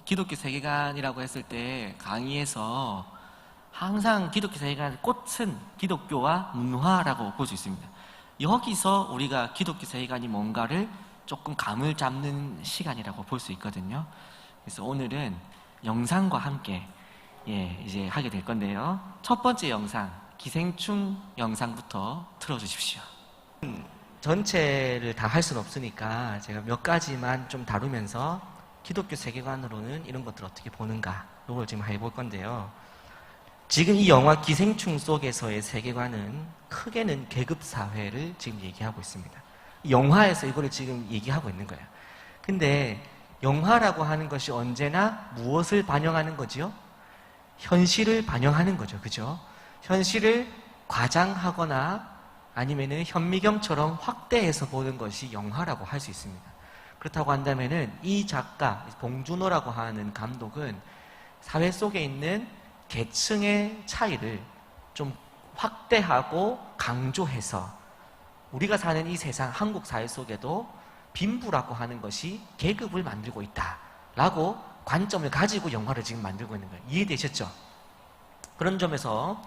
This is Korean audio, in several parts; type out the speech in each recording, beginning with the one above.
기독교 세계관이라고 했을 때 강의에서 항상 기독교 세계관의 꽃은 기독교와 문화라고 볼 수 있습니다. 여기서 우리가 기독교 세계관이 뭔가를 조금 감을 잡는 시간이라고 볼 수 있거든요. 그래서 오늘은 영상과 함께 이제 하게 될 건데요. 첫 번째 영상, 기생충 영상부터 틀어주십시오. 전체를 다 할 수는 없으니까 제가 몇 가지만 좀 다루면서 기독교 세계관으로는 이런 것들을 어떻게 보는가 이걸 지금 해볼 건데요. 지금 이 영화 기생충 속에서의 세계관은 크게는 계급사회를 지금 얘기하고 있습니다. 영화에서 이거를 지금 얘기하고 있는 거예요. 근데 영화라고 하는 것이 언제나 무엇을 반영하는 거지요? 현실을 반영하는 거죠. 그죠? 현실을 과장하거나 아니면은 현미경처럼 확대해서 보는 것이 영화라고 할 수 있습니다. 그렇다고 한다면은 이 작가, 봉준호라고 하는 감독은 사회 속에 있는 계층의 차이를 좀 확대하고 강조해서 우리가 사는 이 세상, 한국 사회 속에도 빈부라고 하는 것이 계급을 만들고 있다라고 관점을 가지고 영화를 지금 만들고 있는 거예요. 이해되셨죠? 그런 점에서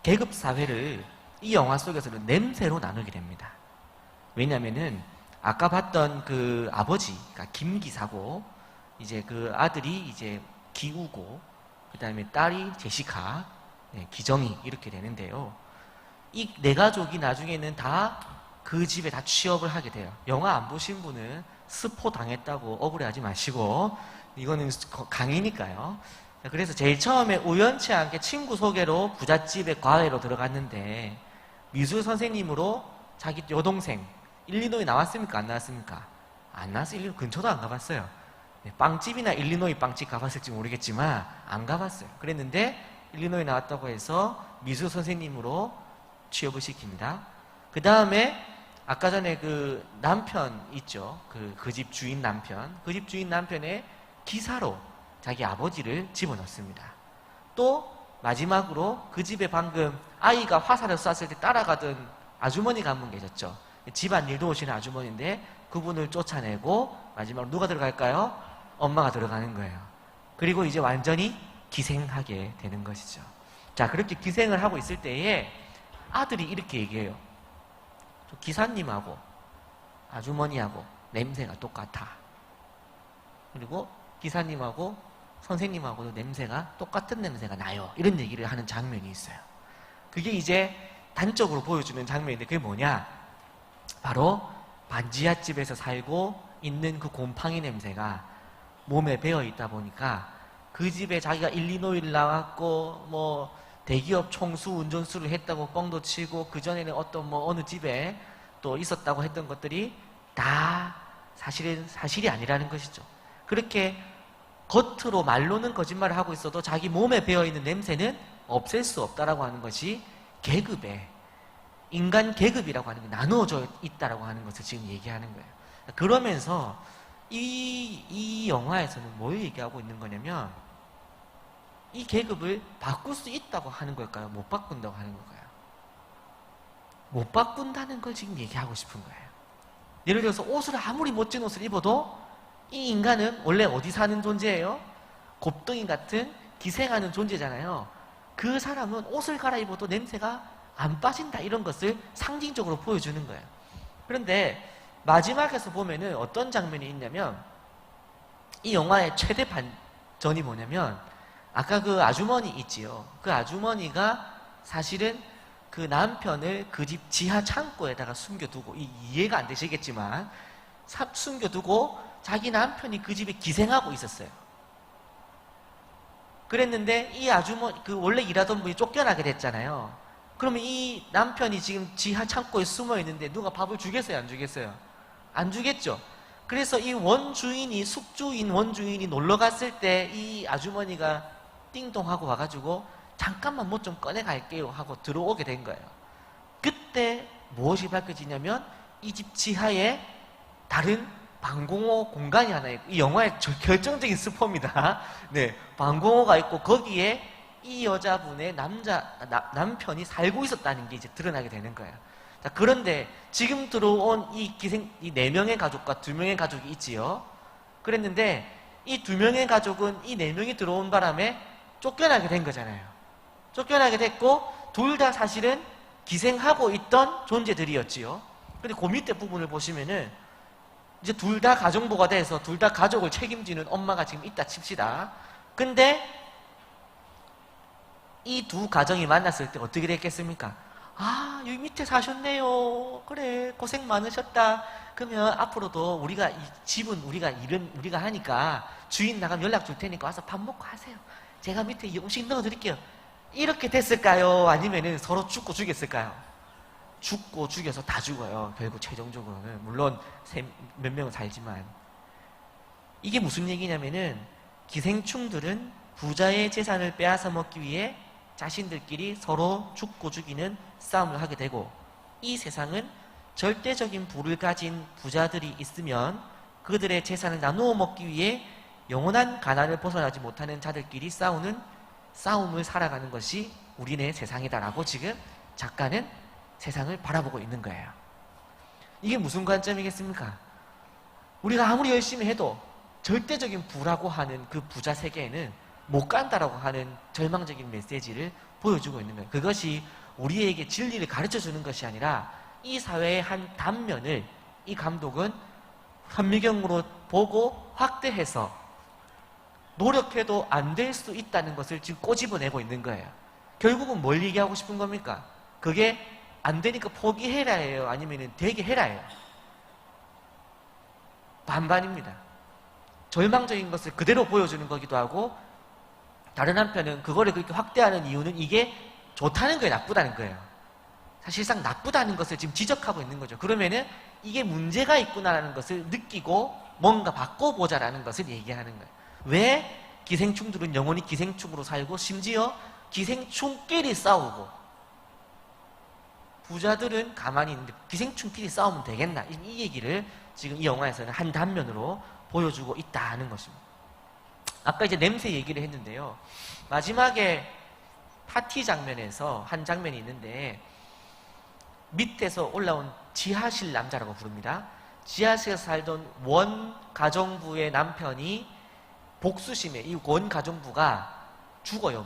계급 사회를 이 영화 속에서는 냄새로 나누게 됩니다. 왜냐면은 아까 봤던 그 아버지, 그러니까 김기사고 이제 그 아들이 이제 기우고 그 다음에 딸이 제시카, 기정이 이렇게 되는데요. 이 네 가족이 나중에는 다 그 집에 다 취업을 하게 돼요. 영화 안 보신 분은 스포 당했다고 억울해하지 마시고 이거는 강의니까요. 그래서 제일 처음에 우연치 않게 친구 소개로 부잣집에 과외로 들어갔는데 미술 선생님으로 자기 여동생 일리노이 나왔습니까? 안 나왔습니까? 안 나왔어요. 일리노이 근처도 안 가봤어요. 빵집이나 일리노이 빵집 가봤을지 모르겠지만 안 가봤어요. 그랬는데 일리노이 나왔다고 해서 미술 선생님으로 취업을 시킵니다. 그 다음에 아까 전에 그 남편 있죠. 그 집 주인 남편. 그 집 주인 남편의 기사로 자기 아버지를 집어넣습니다. 또 마지막으로 그 집에 방금 아이가 화살을 쐈을 때 따라가던 아주머니가 한 분 계셨죠. 집안일 도우시는 아주머니인데 그분을 쫓아내고 마지막으로 누가 들어갈까요? 엄마가 들어가는 거예요. 그리고 이제 완전히 기생하게 되는 것이죠. 자, 그렇게 기생을 하고 있을 때에 아들이 이렇게 얘기해요. 기사님하고 아주머니하고 냄새가 똑같아. 그리고 기사님하고 선생님하고도 냄새가 똑같은 냄새가 나요. 이런 얘기를 하는 장면이 있어요. 그게 이제 단적으로 보여주는 장면인데 그게 뭐냐? 바로 반지하집에서 살고 있는 그 곰팡이 냄새가 몸에 배어 있다 보니까 그 집에 자기가 일리노이를 나왔고 뭐 대기업 총수 운전수를 했다고 뻥도 치고 그 전에는 어떤 뭐 어느 집에 또 있었다고 했던 것들이 다 사실이 아니라는 것이죠. 그렇게 겉으로 말로는 거짓말을 하고 있어도 자기 몸에 배어있는 냄새는 없앨 수 없다라고 하는 것이 계급의 인간 계급이라고 하는 게 나누어져 있다라고 하는 것을 지금 얘기하는 거예요. 그러면서 이 영화에서는 뭘 얘기하고 있는 거냐면 이 계급을 바꿀 수 있다고 하는 걸까요? 못 바꾼다고 하는 걸까요? 못 바꾼다는 걸 지금 얘기하고 싶은 거예요. 예를 들어서 옷을 아무리 멋진 옷을 입어도 이 인간은 원래 어디 사는 존재예요? 곱등이 같은 기생하는 존재잖아요. 그 사람은 옷을 갈아입어도 냄새가 안 빠진다 이런 것을 상징적으로 보여주는 거예요. 그런데 마지막에서 보면은 어떤 장면이 있냐면 이 영화의 최대 반전이 뭐냐면 아까 그 아주머니 있지요. 그 아주머니가 사실은 그 남편을 그 집 지하 창고에다가 숨겨두고 이해가 안 되시겠지만 숨겨두고 자기 남편이 그 집에 기생하고 있었어요. 그랬는데 이 아주머니 그 원래 일하던 분이 쫓겨나게 됐잖아요. 그러면 이 남편이 지금 지하 창고에 숨어 있는데 누가 밥을 주겠어요? 안 주겠어요? 안 주겠죠. 그래서 이 원주인이 숙주인 원주인이 놀러 갔을 때 이 아주머니가 띵동하고 와가지고 잠깐만 뭐 좀 꺼내 갈게요 하고 들어오게 된 거예요. 그때 무엇이 밝혀지냐면 이 집 지하에 다른 방공호 공간이 하나 있고, 이 영화의 결정적인 스포입니다. 네, 방공호가 있고 거기에 이 여자분의 남편이 살고 있었다는 게 이제 드러나게 되는 거예요. 자, 그런데 지금 들어온 이 4명의 가족과 2명의 가족이 있지요. 그랬는데 이 2명의 가족은 이 4명이 들어온 바람에 쫓겨나게 된 거잖아요. 쫓겨나게 됐고 둘 다 사실은 기생하고 있던 존재들이었지요. 근데 그 밑에 부분을 보시면은 이제 둘 다 가정부가 돼서 둘 다 가족을 책임지는 엄마가 지금 있다 칩시다. 근데 이 두 가정이 만났을 때 어떻게 됐겠습니까? 아, 여기 밑에 사셨네요. 그래, 고생 많으셨다. 그러면 앞으로도 우리가 이 집은 우리가 하니까 주인 나가면 연락 줄 테니까 와서 밥 먹고 하세요. 제가 밑에 이 음식 넣어드릴게요. 이렇게 됐을까요? 아니면은 서로 죽고 죽였을까요? 죽고 죽여서 다 죽어요. 결국 최종적으로는. 물론 몇 명은 살지만. 이게 무슨 얘기냐면은 기생충들은 부자의 재산을 빼앗아 먹기 위해 자신들끼리 서로 죽고 죽이는 싸움을 하게 되고, 이 세상은 절대적인 부를 가진 부자들이 있으면 그들의 재산을 나누어 먹기 위해 영원한 가난을 벗어나지 못하는 자들끼리 싸우는 싸움을 살아가는 것이 우리네 세상이다라고 지금 작가는 세상을 바라보고 있는 거예요. 이게 무슨 관점이겠습니까? 우리가 아무리 열심히 해도 절대적인 부라고 하는 그 부자 세계에는 못 간다라고 하는 절망적인 메시지를 보여주고 있는 거예요. 그것이 우리에게 진리를 가르쳐주는 것이 아니라 이 사회의 한 단면을 이 감독은 현미경으로 보고 확대해서 노력해도 안 될 수 있다는 것을 지금 꼬집어내고 있는 거예요. 결국은 뭘 얘기하고 싶은 겁니까? 그게 안 되니까 포기해라예요? 아니면 되게 해라예요? 반반입니다. 절망적인 것을 그대로 보여주는 거기도 하고, 다른 한편은 그거를 그렇게 확대하는 이유는 이게 좋다는 거예요, 나쁘다는 거예요? 사실상 나쁘다는 것을 지금 지적하고 있는 거죠. 그러면은 이게 문제가 있구나라는 것을 느끼고 뭔가 바꿔보자라는 것을 얘기하는 거예요. 왜 기생충들은 영원히 기생충으로 살고 심지어 기생충끼리 싸우고, 부자들은 가만히 있는데 기생충끼리 싸우면 되겠나? 이 얘기를 지금 이 영화에서는 한 단면으로 보여주고 있다는 것입니다. 아까 이제 냄새 얘기를 했는데요. 마지막에 파티 장면에서 한 장면이 있는데 밑에서 올라온 지하실 남자라고 부릅니다. 지하실에서 살던 원 가정부의 남편이 복수심에 이 원 가정부가 죽어요.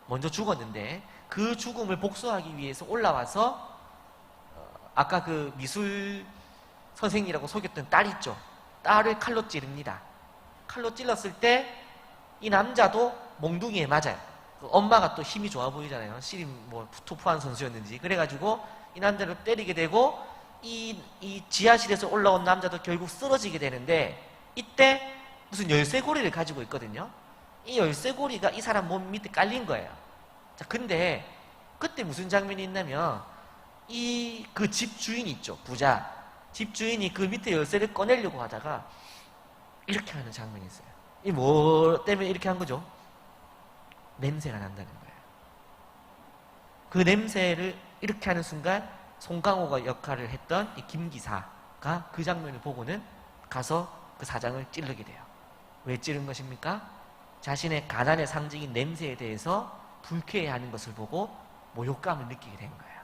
먼저 죽었는데 그 죽음을 복수하기 위해서 올라와서 아까 그 미술 선생이라고 속였던 딸 있죠. 딸을 칼로 찌릅니다. 칼로 찔렀을 때 이 남자도 몽둥이에 맞아요. 그 엄마가 또 힘이 좋아 보이잖아요. 씨름 투포한 선수였는지. 그래가지고 이 남자를 때리게 되고 이 지하실에서 올라온 남자도 결국 쓰러지게 되는데, 이때 무슨 열쇠고리를 가지고 있거든요. 이 열쇠고리가 이 사람 몸 밑에 깔린 거예요. 자, 근데 그때 무슨 장면이 있냐면 그 집 주인이 있죠. 부자. 집 주인이 그 밑에 열쇠를 꺼내려고 하다가 이렇게 하는 장면이 있어요. 이 뭐 때문에 이렇게 한 거죠? 냄새가 난다는 거예요. 그 냄새를 이렇게 하는 순간 송강호가 역할을 했던 이 김 기사가 그 장면을 보고는 가서 그 사장을 찌르게 돼요. 왜 찌른 것입니까? 자신의 가난의 상징인 냄새에 대해서 불쾌해하는 것을 보고 모욕감을 느끼게 된 거예요.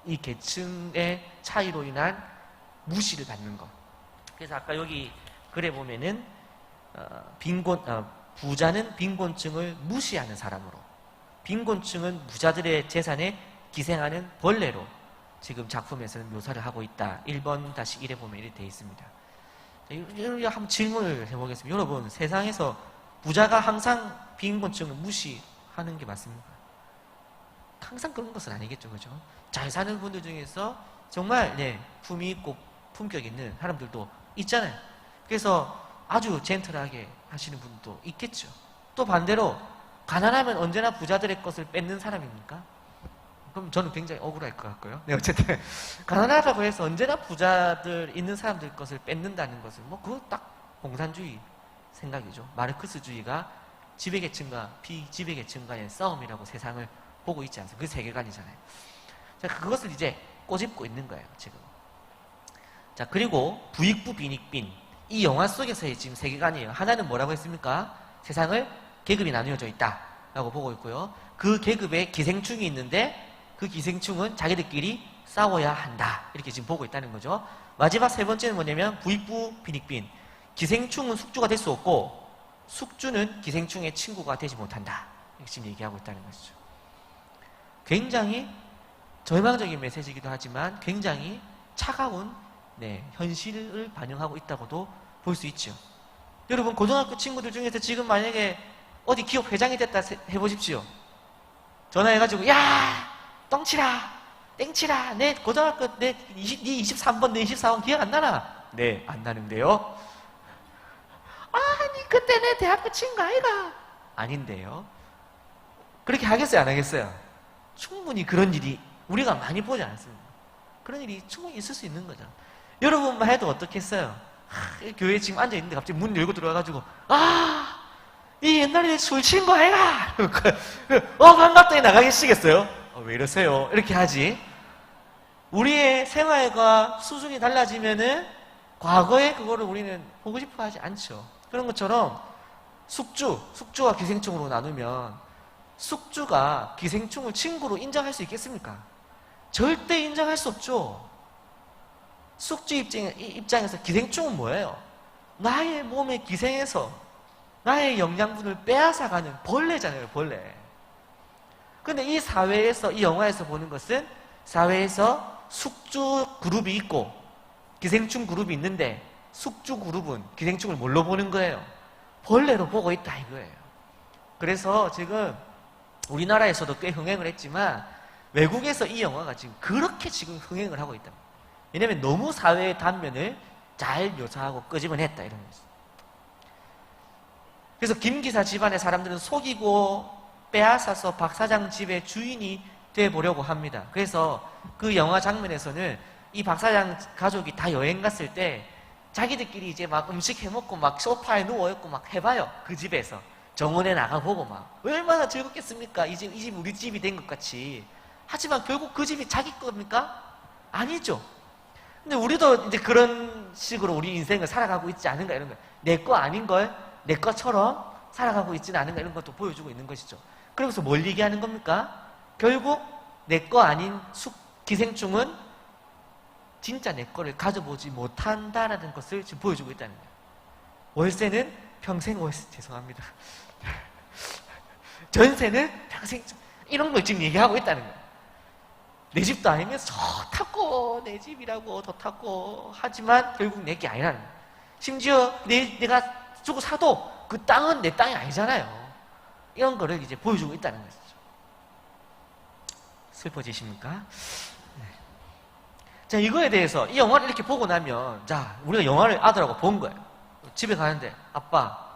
이 계층의 차이로 인한 무시를 받는 것. 그래서 아까 여기 글에 보면은 부자는 빈곤층을 무시하는 사람으로, 빈곤층은 부자들의 재산에 기생하는 벌레로 지금 작품에서는 묘사를 하고 있다. 1번-1에 보면 이렇게 되어 있습니다. 한번 질문을 해보겠습니다. 여러분, 세상에서 부자가 항상 빈곤층을 무시하는 게 맞습니까? 항상 그런 것은 아니겠죠, 그죠? 잘 사는 분들 중에서 정말 품위 있고 품격 있는 사람들도 있잖아요. 그래서 아주 젠틀하게 하시는 분도 있겠죠. 또 반대로 가난하면 언제나 부자들의 것을 뺏는 사람입니까? 그럼 저는 굉장히 억울할 것 같고요. 네, 어쨌든 가난하다고 해서 언제나 부자들 있는 사람들 것을 뺏는다는 것은 그거 딱 공산주의 생각이죠. 마르크스주의가 지배계층과 비지배계층 간의 싸움이라고 세상을 보고 있지 않습니까? 그 세계관이잖아요. 자, 그것을 이제 꼬집고 있는 거예요, 지금. 자, 그리고 부익부 빈익빈. 이 영화 속에서의 지금 세계관이에요. 하나는 뭐라고 했습니까? 세상을 계급이 나누어져 있다 라고 보고 있고요. 그 계급에 기생충이 있는데 그 기생충은 자기들끼리 싸워야 한다, 이렇게 지금 보고 있다는 거죠. 마지막 세 번째는 뭐냐면 부익부 빈익빈. 기생충은 숙주가 될 수 없고 숙주는 기생충의 친구가 되지 못한다. 이렇게 지금 얘기하고 있다는 것이죠. 굉장히 절망적인 메시지이기도 하지만 굉장히 차가운 현실을 반영하고 있다고도 볼 수 있죠. 여러분 고등학교 친구들 중에서 지금 만약에 어디 기업 회장이 됐다 해보십시오. 전화해가지고 야 똥치라 땡치라 내 고등학교 네 23번 내 24번 기억 안 나나? 네 안 나는데요. 아니 그때 내 대학교 친구 아이가 아닌데요. 그렇게 하겠어요 안 하겠어요? 충분히 그런 일이 우리가 많이 보지 않습니다. 그런 일이 충분히 있을 수 있는 거죠. 여러분만 해도 어떻겠어요? 교회에 지금 앉아있는데 갑자기 문 열고 들어와가지고 이 옛날에 술 친 거 아이가? 반갑더니 나가겠시겠어요? 왜 이러세요? 이렇게 하지. 우리의 생활과 수준이 달라지면은 과거에 그거를 우리는 보고 싶어 하지 않죠. 그런 것처럼 숙주와 기생충으로 나누면 숙주가 기생충을 친구로 인정할 수 있겠습니까? 절대 인정할 수 없죠. 숙주 입장에서 기생충은 뭐예요? 나의 몸에 기생해서 나의 영양분을 빼앗아가는 벌레잖아요, 벌레. 근데 이 사회에서, 이 영화에서 보는 것은 사회에서 숙주 그룹이 있고 기생충 그룹이 있는데 숙주 그룹은 기생충을 뭘로 보는 거예요? 벌레로 보고 있다 이거예요. 그래서 지금 우리나라에서도 꽤 흥행을 했지만 외국에서 이 영화가 지금 그렇게 지금 흥행을 하고 있다. 왜냐면 너무 사회의 단면을 잘 묘사하고 끄집어냈다 이런 거죠. 그래서 김 기사 집안의 사람들은 속이고 빼앗아서 박 사장 집의 주인이 돼보려고 합니다. 그래서 그 영화 장면에서는 이 박 사장 가족이 다 여행 갔을 때 자기들끼리 이제 막 음식 해먹고 막 소파에 누워있고 막 해봐요. 그 집에서 정원에 나가보고 막 얼마나 즐겁겠습니까? 이 집 우리 집이 된 것 같이. 하지만 결국 그 집이 자기 겁니까? 아니죠. 근데 우리도 이제 그런 식으로 우리 인생을 살아가고 있지 않은가 이런 거. 내 거 아닌 걸 내 것처럼 살아가고 있지는 않은가 이런 것도 보여주고 있는 것이죠. 그러면서 뭘 얘기하는 겁니까? 결국 내 거 아닌 기생충은 진짜 내 거를 가져보지 못한다라는 것을 지금 보여주고 있다는 거예요. 월세는 평생 월세, 죄송합니다. 전세는 평생, 이런 걸 지금 얘기하고 있다는 거예요. 내 집도 아니면 좋다고, 내 집이라고 좋다고 하지만 결국 내 게 아니라는 거예요. 심지어 내가 주고 사도 그 땅은 내 땅이 아니잖아요. 이런 거를 이제 보여주고 있다는 것이죠. 슬퍼지십니까? 네. 자, 이거에 대해서 이 영화를 이렇게 보고 나면 자, 우리가 영화를 아들하고 본 거예요. 집에 가는데 아빠,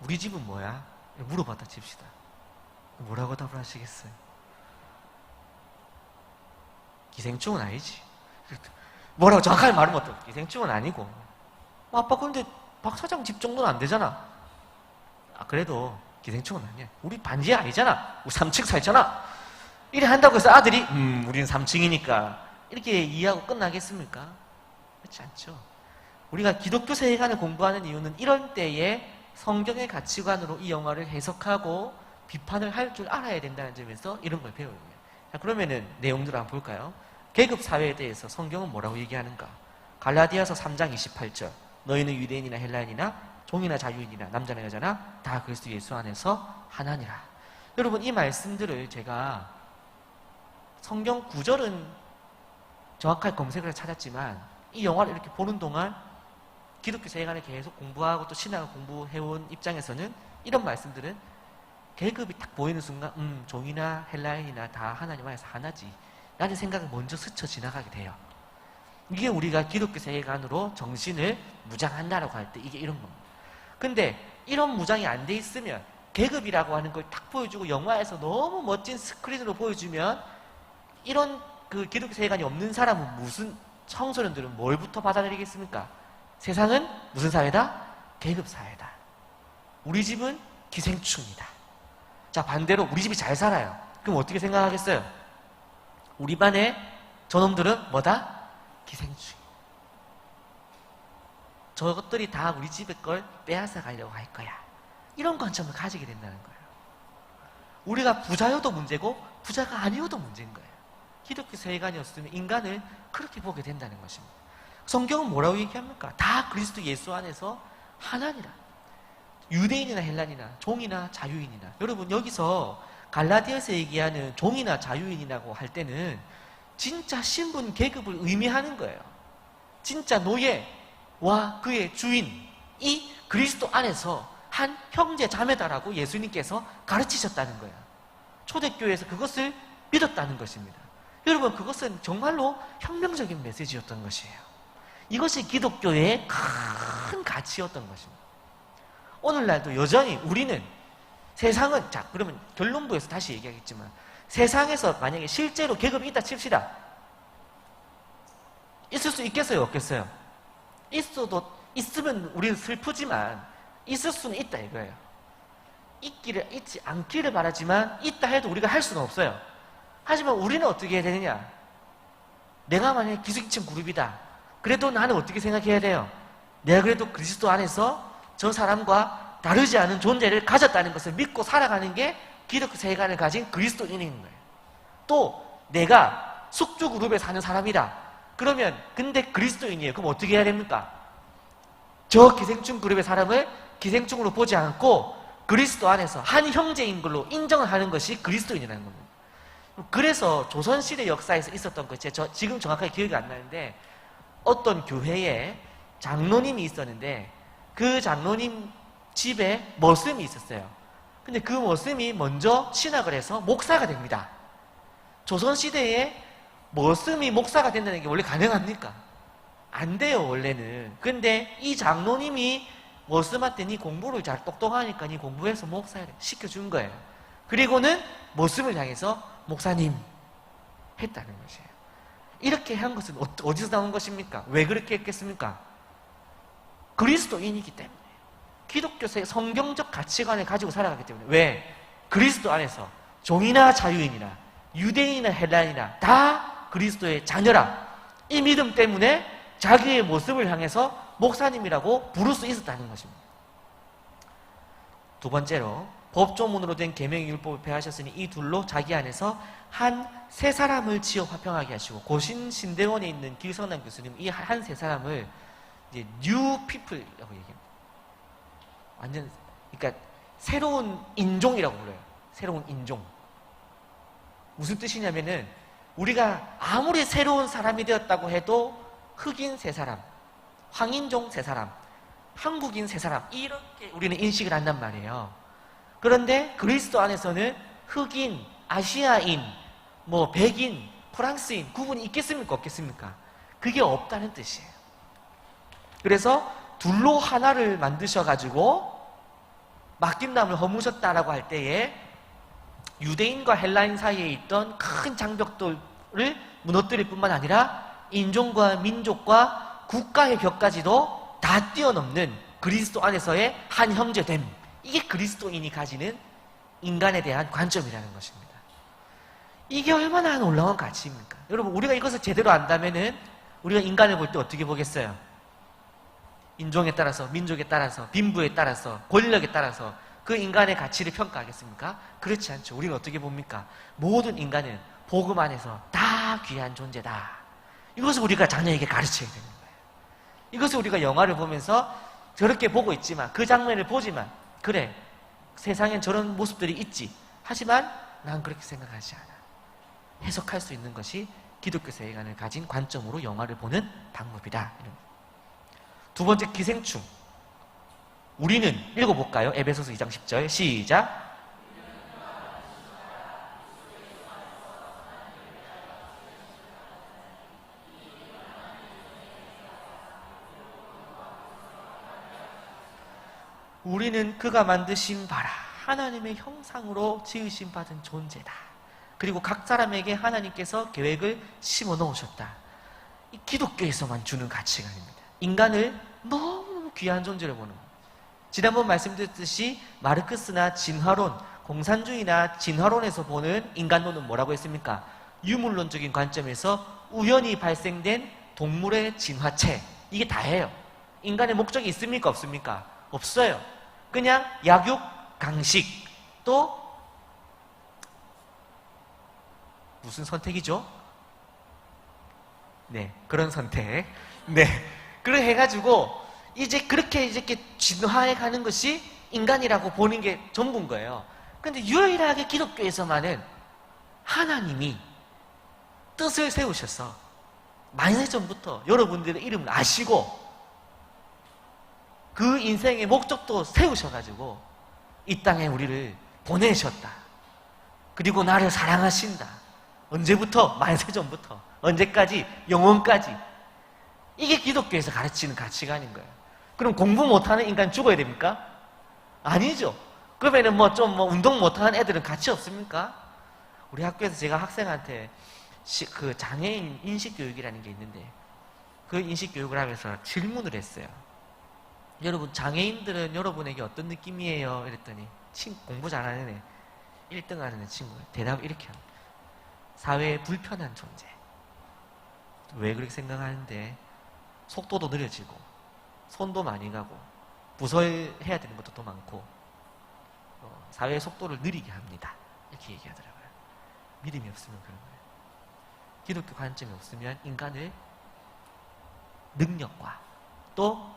우리 집은 뭐야? 물어봤다 칩시다. 뭐라고 답을 하시겠어요? 기생충은 아니지. 뭐라고 정확하게 말은 못해요. 기생충은 아니고. 아빠 근데 박 사장 집 정도는 안 되잖아. 그래도 기생충은 아니야. 우리 반지 아니잖아. 우리 3층 살잖아. 이래 한다고 해서 아들이 우리는 3층이니까 이렇게 이해하고 끝나겠습니까? 그렇지 않죠. 우리가 기독교 세계관을 공부하는 이유는 이런 때에 성경의 가치관으로 이 영화를 해석하고 비판을 할 줄 알아야 된다는 점에서 이런 걸 배워요. 자, 그러면은 내용들을 한번 볼까요? 계급 사회에 대해서 성경은 뭐라고 얘기하는가? 갈라디아서 3장 28절. 너희는 유대인이나 헬라인이나 종이나 자유인이나 남자나 여자나 다 그리스도 예수 안에서 하나니라. 여러분 이 말씀들을 제가 성경 구절은 정확하게 검색을 찾았지만 이 영화를 이렇게 보는 동안 기독교 세계관을 계속 공부하고 또 신학을 공부해온 입장에서는 이런 말씀들은 계급이 딱 보이는 순간 종이나 헬라인이나 다 하나님 안에서 하나지 라는 생각을 먼저 스쳐 지나가게 돼요. 이게 우리가 기독교 세계관으로 정신을 무장한다라고 할 때 이게 이런 겁니다. 근데 이런 무장이 안 돼 있으면 계급이라고 하는 걸 딱 보여주고 영화에서 너무 멋진 스크린으로 보여주면 이런 그 기독교 세계관이 없는 사람은 무슨 청소년들은 뭘부터 받아들이겠습니까? 세상은 무슨 사회다? 계급 사회다. 우리 집은 기생충이다. 자, 반대로 우리 집이 잘 살아요. 그럼 어떻게 생각하겠어요? 우리 반에 저놈들은 뭐다? 기생충. 저것들이 다 우리 집의 걸 빼앗아 가려고 할 거야. 이런 관점을 가지게 된다는 거예요. 우리가 부자여도 문제고 부자가 아니어도 문제인 거예요. 기독교 세계관이었으면 인간을 그렇게 보게 된다는 것입니다. 성경은 뭐라고 얘기합니까? 다 그리스도 예수 안에서 하나니라. 유대인이나 헬란이나 종이나 자유인이나. 여러분 여기서 갈라디아서 얘기하는 종이나 자유인이라고 할 때는 진짜 신분 계급을 의미하는 거예요. 진짜 노예와 그의 주인이 그리스도 안에서 한 형제 자매다라고 예수님께서 가르치셨다는 거예요. 초대교회에서 그것을 믿었다는 것입니다. 여러분 그것은 정말로 혁명적인 메시지였던 것이에요. 이것이 기독교의 큰 가치였던 것입니다. 오늘날도 여전히 우리는 세상은, 자 그러면 결론부에서 다시 얘기하겠지만, 세상에서 만약에 실제로 계급이 있다 칩시다. 있을 수 있겠어요, 없겠어요? 있으면 우리는 슬프지만 있을 수는 있다 이거예요. 있지 않기를 바라지만 있다 해도 우리가 할 수는 없어요. 하지만 우리는 어떻게 해야 되느냐? 내가 만약에 기생충 그룹이다. 그래도 나는 어떻게 생각해야 돼요? 내가 그래도 그리스도 안에서 저 사람과 다르지 않은 존재를 가졌다는 것을 믿고 살아가는 게 기독교 세계관을 가진 그리스도인인 거예요. 또 내가 숙주 그룹에 사는 사람이다. 그러면 근데 그리스도인이에요. 그럼 어떻게 해야 됩니까? 저 기생충 그룹의 사람을 기생충으로 보지 않고 그리스도 안에서 한 형제인 걸로 인정을 하는 것이 그리스도인이라는 겁니다. 그래서 조선시대 역사에서 있었던 것, 지금 정확하게 기억이 안 나는데 어떤 교회에 장로님이 있었는데 그 장로님 집에 머슴이 있었어요. 근데 그 머슴이 먼저 신학을 해서 목사가 됩니다. 조선시대에 머슴이 목사가 된다는 게 원래 가능합니까? 안 돼요, 원래는. 근데 이 장로님이 머슴한테 니 공부를 잘 똑똑하니까 니 공부해서 목사 시켜준 거예요. 그리고는 머슴을 향해서 목사님 했다는 것이에요. 이렇게 한 것은 어디서 나온 것입니까? 왜 그렇게 했겠습니까? 그리스도인이기 때문에. 기독교의 성경적 가치관을 가지고 살아가기 때문에. 왜? 그리스도 안에서 종이나 자유인이나 유대인이나 헬란이나 다 그리스도의 자녀라. 이 믿음 때문에 자기의 모습을 향해서 목사님이라고 부를 수 있었다는 것입니다. 두 번째로 법조문으로 된 계명율법을 폐하셨으니 이 둘로 자기 안에서 한 세 사람을 지어 화평하게 하시고, 고신 신대원에 있는 길성남 교수님 이 한 세 사람을 이제 뉴 피플이라고 얘기합니다. 완전 그러니까 새로운 인종이라고 불러요. 새로운 인종. 무슨 뜻이냐면은 우리가 아무리 새로운 사람이 되었다고 해도 흑인 세 사람, 황인종 세 사람, 한국인 세 사람 이렇게 우리는 인식을 한단 말이에요. 그런데 그리스도 안에서는 흑인, 아시아인, 뭐 백인, 프랑스인 구분이 있겠습니까? 없겠습니까? 그게 없다는 뜻이에요. 그래서 둘로 하나를 만드셔가지고 맡김남을 허무셨다라고 할 때에 유대인과 헬라인 사이에 있던 큰 장벽들을 무너뜨릴 뿐만 아니라 인종과 민족과 국가의 벽까지도 다 뛰어넘는 그리스도 안에서의 한 형제됨. 이게 그리스도인이 가지는 인간에 대한 관점이라는 것입니다. 이게 얼마나 놀라운 가치입니까? 여러분, 우리가 이것을 제대로 안다면은 우리가 인간을 볼 때 어떻게 보겠어요? 인종에 따라서, 민족에 따라서, 빈부에 따라서, 권력에 따라서 그 인간의 가치를 평가하겠습니까? 그렇지 않죠. 우리는 어떻게 봅니까? 모든 인간은 복음 안에서 다 귀한 존재다. 이것을 우리가 자녀에게 가르쳐야 되는 거예요. 이것을 우리가 영화를 보면서 저렇게 보고 있지만, 그 장면을 보지만, 그래, 세상엔 저런 모습들이 있지. 하지만 난 그렇게 생각하지 않아. 해석할 수 있는 것이 기독교 세계관을 가진 관점으로 영화를 보는 방법이다. 두 번째, 기생충. 우리는 읽어볼까요? 에베소서 2장 10절 시작. 우리는 그가 만드신 바라 하나님의 형상으로 지으심 받은 존재다. 그리고 각 사람에게 하나님께서 계획을 심어 넣으셨다. 이 기독교에서만 주는 가치관입니다. 인간을 너무 귀한 존재로 보는 거예요. 지난번 말씀드렸듯이 마르크스나 진화론, 공산주의나 진화론에서 보는 인간론은 뭐라고 했습니까? 유물론적인 관점에서 우연히 발생된 동물의 진화체, 이게 다예요. 인간의 목적이 있습니까? 없습니까? 없어요. 그냥 약육, 강식, 또 무슨 선택이죠? 네, 그런 선택. 네. 그렇게 해가지고 이제 그렇게 이렇게 진화해 가는 것이 인간이라고 보는 게 전부인 거예요. 근데 유일하게 기독교에서만은 하나님이 뜻을 세우셔서 만세 전부터 여러분들의 이름을 아시고 그 인생의 목적도 세우셔가지고 이 땅에 우리를 보내셨다. 그리고 나를 사랑하신다. 언제부터? 만세 전부터. 언제까지? 영원까지. 이게 기독교에서 가르치는 가치관인 거예요. 그럼 공부 못하는 인간 죽어야 됩니까? 아니죠. 그러면은 운동 못하는 애들은 가치 없습니까? 우리 학교에서 제가 학생한테 그 장애인 인식교육이라는 게 있는데 그 인식교육을 하면서 질문을 했어요. 여러분, 장애인들은 여러분에게 어떤 느낌이에요? 이랬더니 공부 잘하는 애, 1등 하는 애 친구가 대답을 이렇게 합니다. 사회에 불편한 존재. 왜 그렇게 생각하는데 속도도 느려지고 손도 많이 가고 부서해야 되는 것도 더 많고 사회의 속도를 느리게 합니다. 이렇게 얘기하더라고요. 믿음이 없으면 그런 거예요. 기독교 관점이 없으면 인간을 능력과 또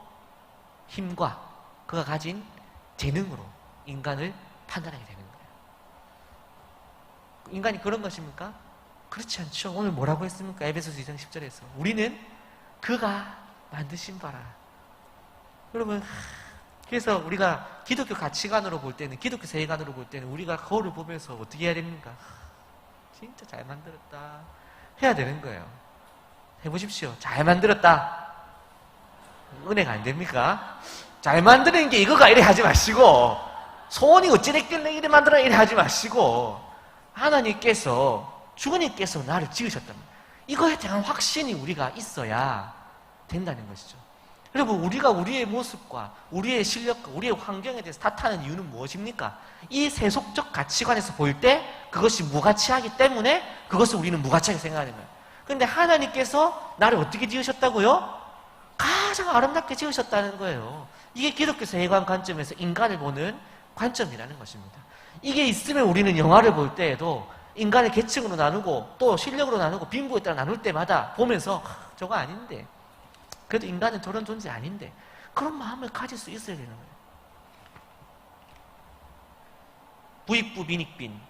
힘과 그가 가진 재능으로 인간을 판단하게 되는 거예요. 인간이 그런 것입니까? 그렇지 않죠. 오늘 뭐라고 했습니까? 에베소서 2장 10절에서 우리는 그가 만드신 바라. 여러분, 그래서 우리가 기독교 가치관으로 볼 때는, 기독교 세계관으로 볼 때는 우리가 거울을 보면서 어떻게 해야 됩니까? 진짜 잘 만들었다 해야 되는 거예요. 해보십시오. 잘 만들었다. 은혜가 안 됩니까? 잘 만드는 게 이거가 이래 하지 마시고, 소원이 어찌됐길래 이래 만들어 이래 하지 마시고, 하나님께서, 주님께서 나를 지으셨답니다. 이거에 대한 확신이 우리가 있어야 된다는 것이죠. 여러분, 우리가 우리의 모습과 우리의 실력과 우리의 환경에 대해서 탓하는 이유는 무엇입니까? 이 세속적 가치관에서 볼 때 그것이 무가치하기 때문에 그것을 우리는 무가치하게 생각하는 거예요. 그런데 하나님께서 나를 어떻게 지으셨다고요? 가장 아름답게 지으셨다는 거예요. 이게 기독교 세계관 관점에서 인간을 보는 관점이라는 것입니다. 이게 있으면 우리는 영화를 볼 때에도 인간을 계층으로 나누고 또 실력으로 나누고 빈부에 따라 나눌 때마다 보면서 저거 아닌데, 그래도 인간은 저런 존재 아닌데, 그런 마음을 가질 수 있어야 되는 거예요. 부익부 빈익빈.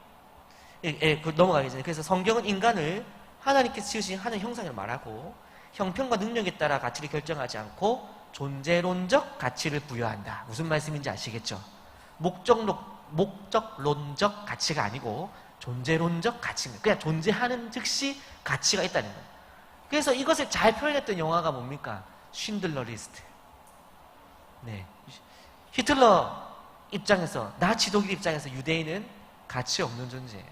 넘어가기 전에, 그래서 성경은 인간을 하나님께서 지으신 하나님 형상을 말하고 형편과 능력에 따라 가치를 결정하지 않고 존재론적 가치를 부여한다. 무슨 말씀인지 아시겠죠? 목적론적 가치가 아니고 존재론적 가치입니다. 그냥 존재하는 즉시 가치가 있다는 거예요. 그래서 이것을 잘 표현했던 영화가 뭡니까? 쉰들러 리스트. 네. 히틀러 입장에서, 나치 독일 입장에서 유대인은 가치 없는 존재예요.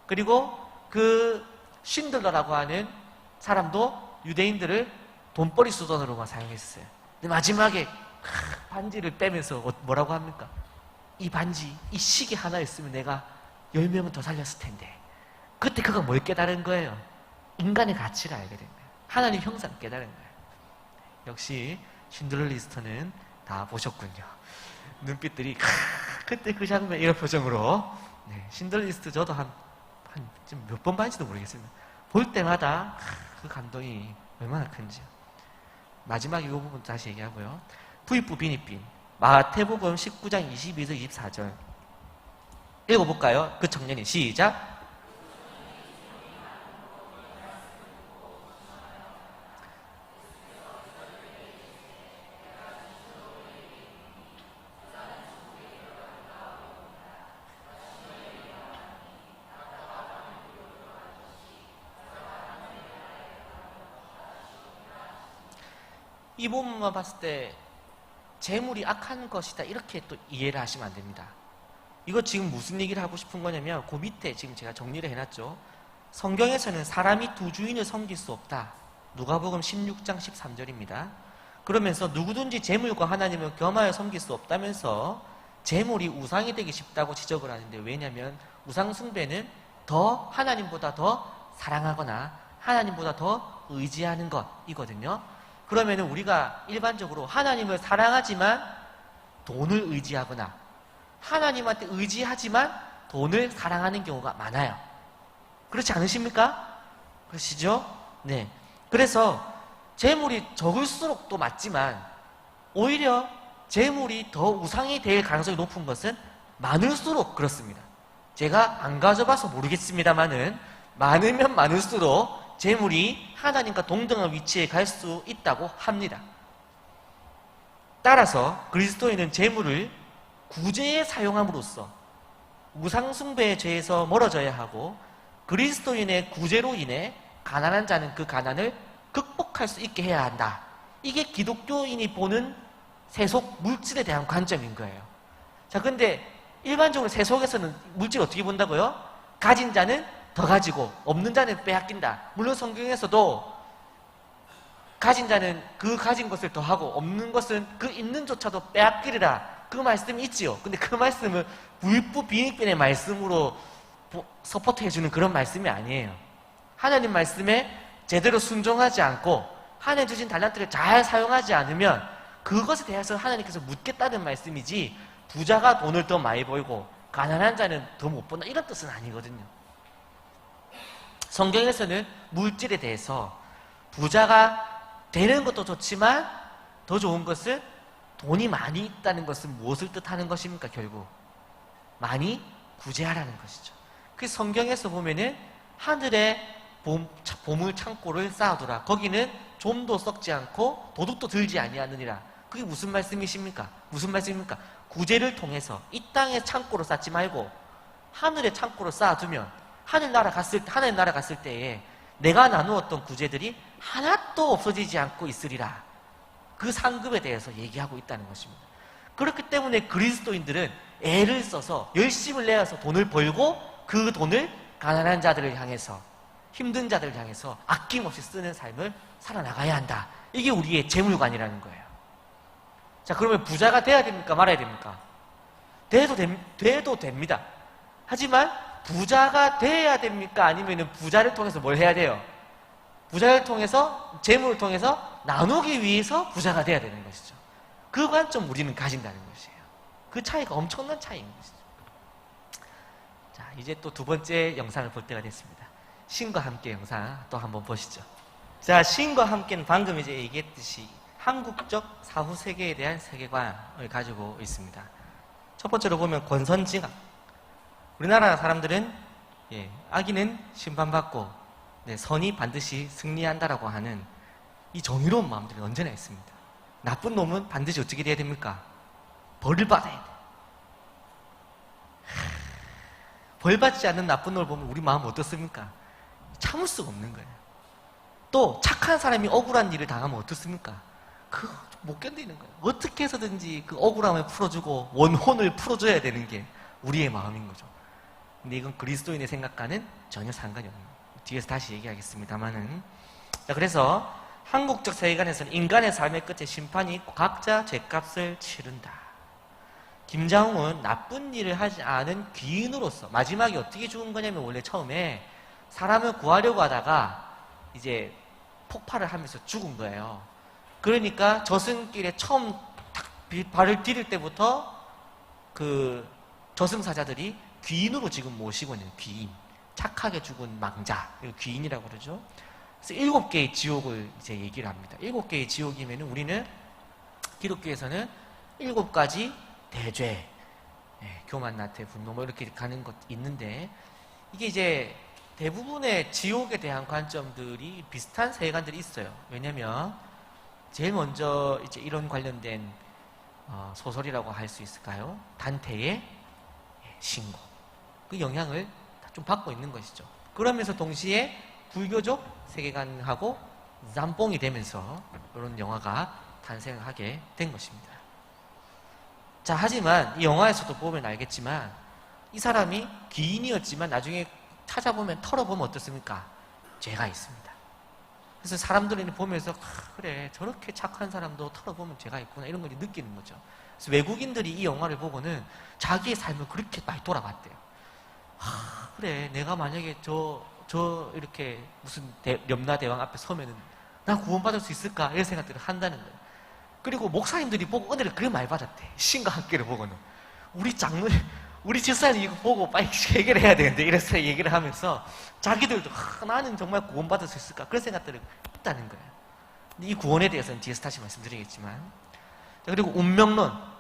그리고 그 쉰들러라고 하는 사람도 유대인들을 돈벌이 수단으로만 사용했어요. 근데 마지막에 반지를 빼면서 뭐라고 합니까? 이 반지, 이 시계 하나였으면 내가 10명은 더 살렸을 텐데. 그때 그가 뭘 깨달은 거예요? 인간의 가치를 알게 된 거예요. 하나님 형상 깨달은 거예요. 역시 쉰들러 리스트는 다 보셨군요. 눈빛들이 그때 그 장면 이런 표정으로. 네, 쉰들러 리스트 저도 한 몇 번 봤는지도 모르겠습니다. 볼 때마다 그 감동이 얼마나 큰지요. 마지막 이 부분 다시 얘기하고요. 부익부 빈익빈. 마태복음 19장 22절 24절 읽어볼까요? 그 청년이 시작. 이 부분만 봤을 때 재물이 악한 것이다 이렇게 또 이해를 하시면 안 됩니다. 이거 지금 무슨 얘기를 하고 싶은 거냐면 그 밑에 지금 제가 정리를 해놨죠. 성경에서는 사람이 두 주인을 섬길 수 없다. 누가복음 16장 13절입니다. 그러면서 누구든지 재물과 하나님을 겸하여 섬길 수 없다면서 재물이 우상이 되기 쉽다고 지적을 하는데, 왜냐하면 우상 숭배는 더 하나님보다 더 사랑하거나 하나님보다 더 의지하는 것이거든요. 그러면 우리가 일반적으로 하나님을 사랑하지만 돈을 의지하거나 하나님한테 의지하지만 돈을 사랑하는 경우가 많아요. 그렇지 않으십니까? 그러시죠? 네. 그래서 재물이 적을수록 또 맞지만 오히려 재물이 더 우상이 될 가능성이 높은 것은 많을수록 그렇습니다. 제가 안 가져봐서 모르겠습니다만은 많으면 많을수록 재물이 하나님과 동등한 위치에 갈 수 있다고 합니다. 따라서 그리스도인은 재물을 구제에 사용함으로써 우상숭배의 죄에서 멀어져야 하고 그리스도인의 구제로 인해 가난한 자는 그 가난을 극복할 수 있게 해야 한다. 이게 기독교인이 보는 세속 물질에 대한 관점인 거예요. 자, 근데 일반적으로 세속에서는 물질 어떻게 본다고요? 가진 자는 더 가지고 없는 자는 빼앗긴다. 물론 성경에서도 가진 자는 그 가진 것을 더하고 없는 것은 그 있는 조차도 빼앗기리라. 그 말씀이 있지요. 근데 그 말씀을 불법 빈익변의 말씀으로 서포트해주는 그런 말씀이 아니에요. 하나님 말씀에 제대로 순종하지 않고 하나님 주신 달란트를 잘 사용하지 않으면 그것에 대해서 하나님께서 묻겠다는 말씀이지 부자가 돈을 더 많이 벌고 가난한 자는 더 못 번다 이런 뜻은 아니거든요. 성경에서는 물질에 대해서 부자가 되는 것도 좋지만 더 좋은 것은 돈이 많이 있다는 것은 무엇을 뜻하는 것입니까? 결국 많이 구제하라는 것이죠. 그 성경에서 보면은 하늘에 보물 창고를 쌓아두라. 거기는 좀도 썩지 않고 도둑도 들지 아니하느니라. 그게 무슨 말씀이십니까? 무슨 말씀입니까? 구제를 통해서 이 땅에 창고로 쌓지 말고 하늘에 창고로 쌓아두면 하늘나라 갔을 때에 내가 나누었던 구제들이 하나도 없어지지 않고 있으리라. 그 상급에 대해서 얘기하고 있다는 것입니다. 그렇기 때문에 그리스도인들은 애를 써서 열심을 내어서 돈을 벌고 그 돈을 가난한 자들을 향해서 힘든 자들을 향해서 아낌없이 쓰는 삶을 살아나가야 한다. 이게 우리의 재물관이라는 거예요. 자, 그러면 부자가 돼야 됩니까? 말아야 됩니까? 돼도 됩니다. 하지만 부자가 돼야 됩니까? 아니면 부자를 통해서 뭘 해야 돼요? 부자를 통해서, 재물을 통해서 나누기 위해서 부자가 돼야 되는 것이죠. 그 관점 우리는 가진다는 것이에요. 그 차이가 엄청난 차이인 것이죠. 자, 이제 또 두 번째 영상을 볼 때가 됐습니다. 신과 함께 영상 또 한번 보시죠. 자, 신과 함께는 방금 이제 얘기했듯이 한국적 사후 세계에 대한 세계관을 가지고 있습니다. 첫 번째로 보면 권선징악. 우리나라 사람들은 악인은 심판받고 선이 반드시 승리한다라고 하는 이 정의로운 마음들이 언제나 있습니다. 나쁜 놈은 반드시 어떻게 돼야 됩니까? 벌을 받아야 돼. 벌 받지 않는 나쁜 놈을 보면 우리 마음은 어떻습니까? 참을 수가 없는 거예요. 또 착한 사람이 억울한 일을 당하면 어떻습니까? 그거 못 견디는 거예요. 어떻게 해서든지 그 억울함을 풀어주고 원혼을 풀어줘야 되는 게 우리의 마음인 거죠. 근데 이건 그리스도인의 생각과는 전혀 상관이 없는 거예요. 뒤에서 다시 얘기하겠습니다만은. 자, 그래서 한국적 세계관에서는 인간의 삶의 끝에 심판이 있고 각자 죄값을 치른다. 김장훈은 나쁜 일을 하지 않은 귀인으로서 마지막에 어떻게 죽은 거냐면 원래 처음에 사람을 구하려고 하다가 이제 폭발을 하면서 죽은 거예요. 그러니까 저승길에 처음 탁 발을 디딜 때부터 그 저승사자들이 귀인으로 지금 모시고 있는 귀인. 착하게 죽은 망자. 귀인이라고 그러죠. 그래서 7개의 지옥을 이제 얘기를 합니다. 7개의 지옥이면 우리는 기독교에서는 7가지 대죄, 교만, 나태, 분노 뭐 이렇게 가는 것 있는데 이게 이제 대부분의 지옥에 대한 관점들이 비슷한 세계관들이 있어요. 왜냐면 제일 먼저 이제 이런 관련된 소설이라고 할 수 있을까요? 단테의 신고. 그 영향을 좀 받고 있는 것이죠. 그러면서 동시에 불교적 세계관하고 짬뽕이 되면서 이런 영화가 탄생하게 된 것입니다. 자, 하지만 이 영화에서도 보면 알겠지만 이 사람이 귀인이었지만 나중에 찾아보면 털어보면 어떻습니까? 죄가 있습니다. 그래서 사람들이 보면서 그래 저렇게 착한 사람도 털어보면 죄가 있구나 이런 걸 느끼는 거죠. 그래서 외국인들이 이 영화를 보고는 자기의 삶을 그렇게 많이 돌아봤대요. 그래 내가 만약에 저 이렇게 무슨 염라대왕 앞에 서면은 나 구원받을 수 있을까 이런 생각들을 한다는 거예요. 그리고 목사님들이 보고 은혜를 그렇게 많이 받았대. 신과 함께를 보고는 우리 집사님 이거 보고 빨리 해결해야 되는데 이래서 얘기를 하면서 자기들도 나는 정말 구원받을 수 있을까 그런 생각들을 했다는 거예요. 이 구원에 대해서는 뒤에서 다시 말씀드리겠지만. 자, 그리고 운명론.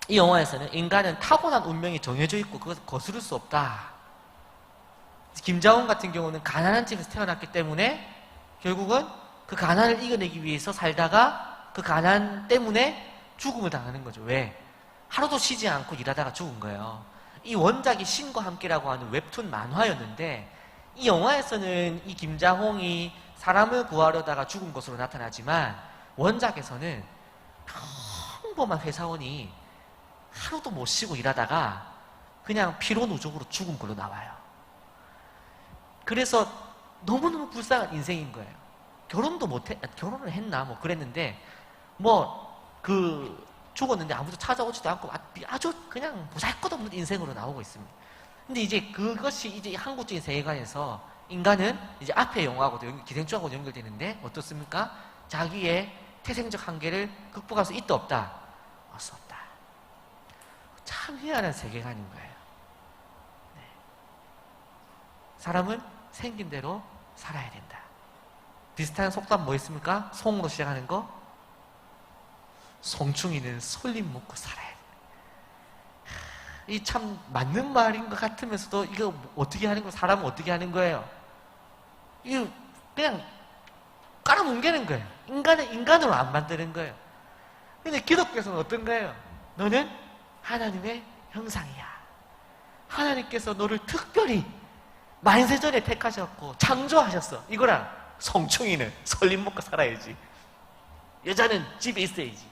이 영화에서는 인간은 타고난 운명이 정해져 있고 그것을 거스를 수 없다. 김자원 같은 경우는 가난한 집에서 태어났기 때문에 결국은 그 가난을 이겨내기 위해서 살다가 그 가난 때문에 죽음을 당하는 거죠. 왜? 하루도 쉬지 않고 일하다가 죽은 거예요. 이 원작이 신과 함께라고 하는 웹툰 만화였는데 이 영화에서는 이 김자홍이 사람을 구하려다가 죽은 것으로 나타나지만 원작에서는 평범한 회사원이 하루도 못 쉬고 일하다가 그냥 피로누적으로 죽은 걸로 나와요. 그래서 너무너무 불쌍한 인생인 거예요. 결혼을 했나 뭐 그랬는데 죽었는데 아무도 찾아오지도 않고 아주 그냥 보잘것없는 인생으로 나오고 있습니다. 근데 이제 그것이 이제 한국적인 세계관에서 인간은 이제 앞에 영화하고도 기생충하고도 연결되는데 어떻습니까? 자기의 태생적 한계를 극복할 수 있다 없다? 할 수 없다. 참 희한한 세계관인 거예요. 네. 사람은 생긴 대로 살아야 된다. 비슷한 속담 뭐 있습니까? 송으로 시작하는 거? 송충이는 솔잎 먹고 살아야 돼. 이 참 맞는 말인 것 같으면서도 이거 어떻게 하는 거, 사람은 어떻게 하는 거예요? 이거 그냥 깔아뭉개는 거예요. 인간은 인간으로 안 만드는 거예요. 근데 기독교에서는 어떤 거예요? 너는 하나님의 형상이야. 하나님께서 너를 특별히 만세전에 택하셨고 창조하셨어. 이거랑 성충이는 설립 먹고 살아야지. 여자는 집에 있어야지.